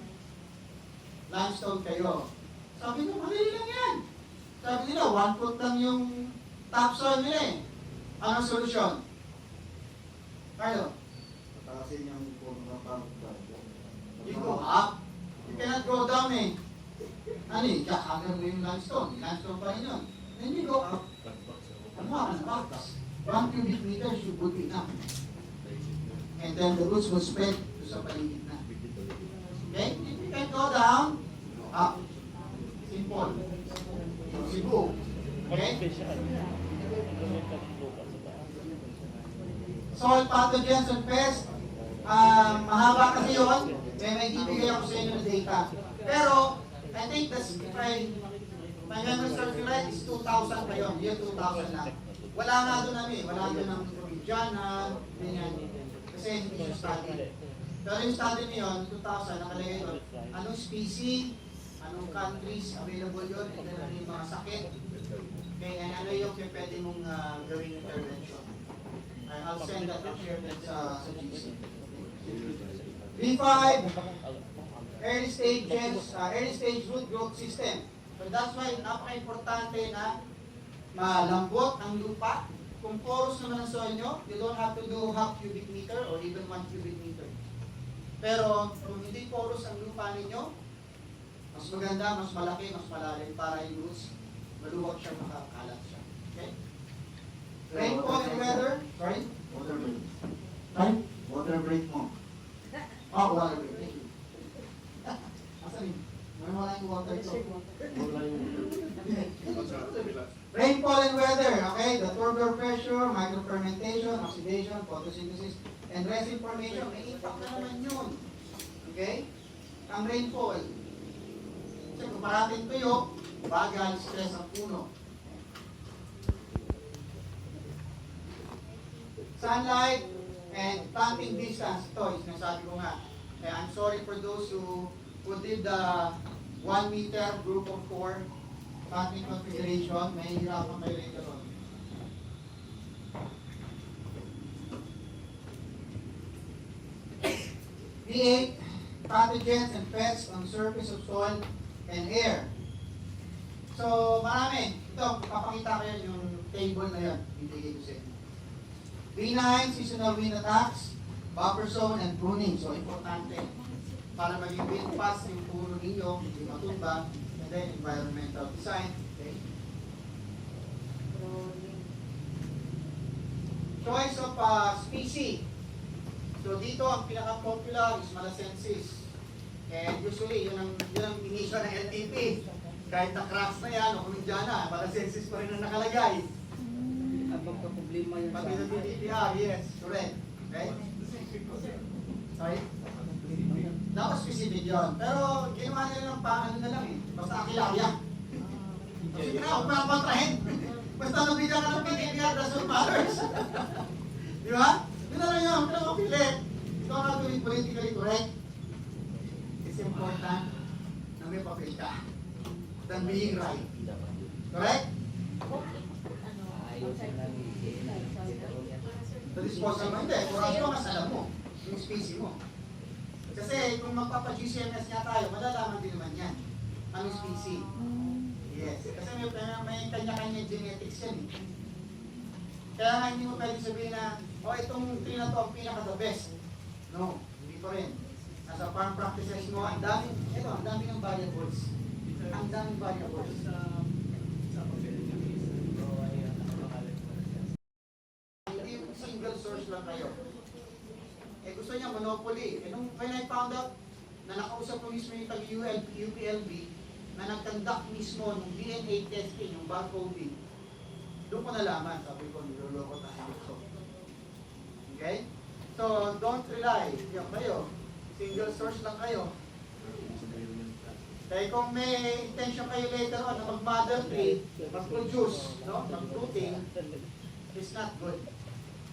Limestone kayo. Sabi nyo, madali lang yan. Sabi nila, 1 foot lang yung topsoil nila eh. Anong solusyon? Carlo? Patasin yung puno ng pangkat. You go up. You cannot go down eh. Ano eh, hanggang mo yung limestone. Limestone pa rin yun. Then you go up. Ano ang box? 1 cubic meter should be enough. And then the roots will spread to sa paligid na. Okay? If you can go down, go up. Simple. Cebu. Okay? Soil pathogens and pests. Mahaba kasi yun. May ibigay ako sa inyo ng data. Pero, I think that's, if my memory serves me right, is 2,000 pa yun. Year 2,000 na. Wala nga doon namin. Wala doon ng Provinciana, ganyan. Kasi hindi siya study. Pero yung study niyo yun, 2,000, nakalagay doon. Anong species, anong countries available yun, and then ano yung mga sakit. Okay, and ano yung pwede mong gawing intervention. I'll send that and share that sa GC. B5, early stage root growth system. So that's why napaka-importante na malambot ang lupa. Kung porous naman ang soil nyo, you don't have to do half cubic meter or even 1 cubic meter. Pero kung hindi porous ang lupa ninyo, mas maganda, mas malaki, mas malalim para yung roots, maluwag siya, makakalat siya. Okay? Rainfall and weather, sorry? Water break. Right? Water break mo. Oh, water break. Thank you. Asan yun? Wala yung water ito. Rainfall and weather, okay? The turgor pressure, microfermentation, oxidation, photosynthesis, and resin formation. May impact na naman yun. Okay? Ang rainfall. Kasi kung parating tuyo, bagal, stress ang puno. Sunlight and planting distance. Ito, sinasabi ko nga. Kaya I'm sorry for those who did the 1 meter group of 4 planting configuration. May hirapan kayo later on. B8, pathogens and pests on surface of soil and air. So, marami. Ito, papakita ko yan yung table na yan. Bibigay ko sa inyo. B9, seasonal wind attacks, buffer zone, and pruning. So, importante. Para maging wind fast yung puno ninyo, hindi matumba, and then environmental design. Okay. Choice of species. So, dito ang pinaka-popular is Malacensis. And usually, yun ang inisyo ng LTP. Kahit na-cracks na yan, o kumidyana, para census pa rin ang nakalagay. Abang ka problema yan Pati ng DTR, yes, correct. Okay? Sorry? Dapat specific yun. Pero ginawa nila ng paano na lang eh. Basta akilaya. Sige na, huwag na kontrahin. Basta nabigyan ka ng PTPR, that's what matters. Di ba? Yun na lang yun, huwag na mapilit. Ito ang gagawin politically correct. It's important na may papel ka than being right. Correct? The disposal mo, hindi. For as long as alam mo, yung species mo. Kasi kung magpapa-GCMS nga tayo, malalaman din naman yan. Anong species. Yes. Kasi may kanya-kanya genetics yan eh. Kaya nga hindi mo pwede sabihin na, itong tree na to ang pinaka-the best. No, hindi pa rin. Nasa farm practices mo, ang daming variables. Ang daming variables. Hindi single source lang kayo. Gusto niya monopoly. When I found out na nakausap ko mismo yung UPLB na nag-conduct mismo ng DNA testing, yung barcoding, doon ko nalaman, sabi ko, niloloko tayo. Okay? So, don't rely. Yan kayo. Single source lang kayo. Kaya kung may intention kayo later on na mag-mother tree, mag-produce, no? Mag-fruiting, it's not good.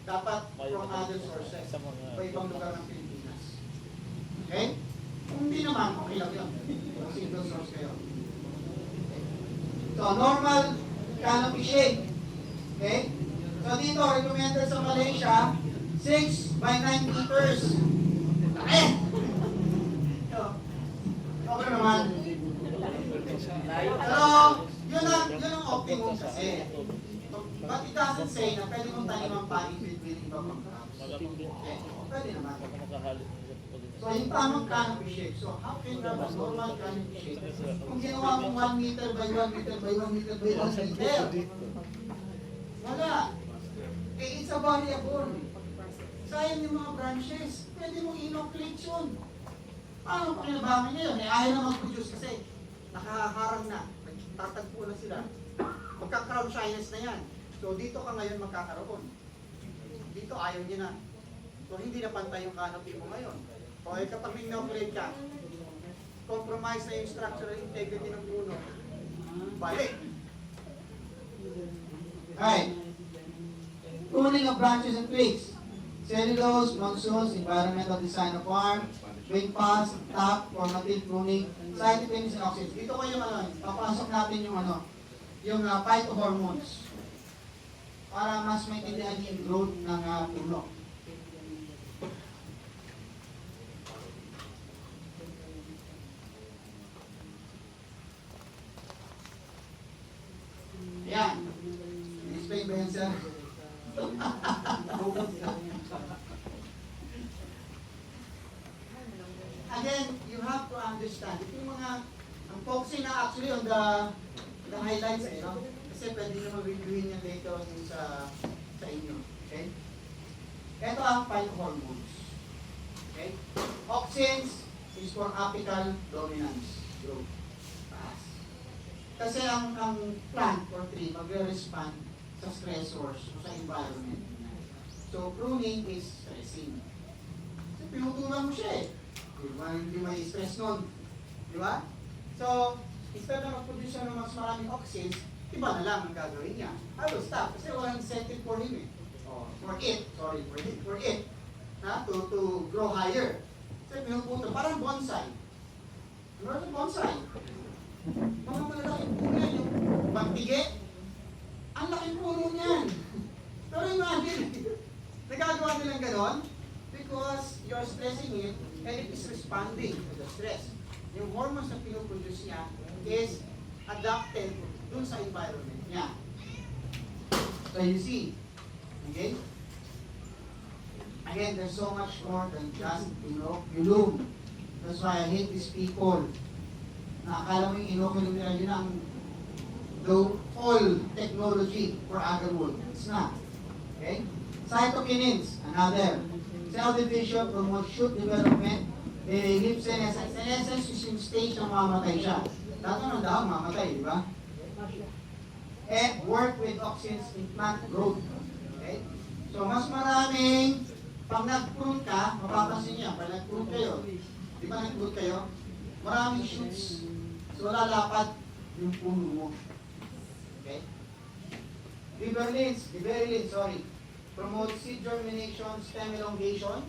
Dapat from other sources. O ibang lugar ng Pilipinas. Okay? Kung hindi naman, okay lang yun. Kung single source kayo. Okay. So, normal canopy shape. Okay? So, dito, recommended sa Malaysia, 6 by 9 meters. Laki! Okay naman. Pero, yun ang optimum kasi. But it doesn't say na pwede mong tanim ang panig with ibang mga crops. Okay? Pwede naman. So, yung tamang canopy shape. So, how can you have a normal canopy shape? Kung ginawa mong 1 meter by 1 meter by 1 meter by 1 meter, wala. It's a variable. Sayang yung mga branches. Pwede mong inoculate yun. Paano pa kinabangan niya yun? Ayaw na mag-produce kasi nakaharang na. Tatagpo na sila. Magka-crown shyness na yan. So dito ka ngayon magkakaroon. Dito ayaw niya na. So hindi na pantay yung canopy mo ngayon. O kapag inoculate ka, compromise na yung structural integrity ng puno. Balik. Alright. Pruning of branches and twigs. Cellulose, monsoons, environmental design of farm, twig pass, top, formative pruning, cytokines and oxygens. Dito ko yung papasok natin yung yung phytohormones para mas maintindihan yung growth ng puno. Yan. Explain ba yan, sir? Again, you have to understand. Ito yung ang focusing na actually on the highlights no? Kasi pwede nyo mag-reviewin yan later on sa inyo. Okay? Ito ang phytohormones. Okay? Auxins is for apical dominance. Growth. Taas. Kasi ang plant or tree magre-respond sa stressors o sa environment. So, pruning is stressing. Kasi pinutulan mo siya eh. Hindi may stress nun. Di ba? So, instead na mag-produce siya ng mas maraming auxins, iba na lang ang gagawin niya. I will stop kasi walang incentive for him eh. For it. To grow higher. Kasi pinuputo, parang bonsai. Ano sa bonsai? Mga malalaking puno yan, yung pagpige. Ang laking puno niyan. Pero imagine, nagagawa nilang ganon because you're stressing it and it is responding to the stress. Yung hormones na pinuproduce niya is adapted dun sa environment niya. So you see, okay? Again, there's so much more than just, bloom. That's why I hate these people. Nakakala mo yung inoculum nila, yun ang all technology for agarwood. It's not. Okay? Cytokinins, another. Cell division promotes shoot development, Lip senescence. Senescence is yung stage na mamamatay siya. Lahat ng dahon mamatay, di ba? And work with auxins in plant growth. Okay? So, mas maraming, pag nag-prune ka, mapapansin niya, pag nag-prune kayo, di ba nag-prune kayo? Maraming shoots. So, lalapat yung puno mo. Okay? Gibberellins, promotes seed germination, stem elongation,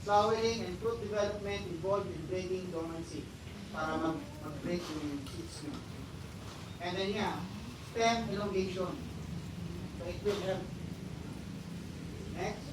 flowering, and fruit development involved in breaking dormancy para mag-break yung seeds mo. And then stem elongation. So it will help. Next.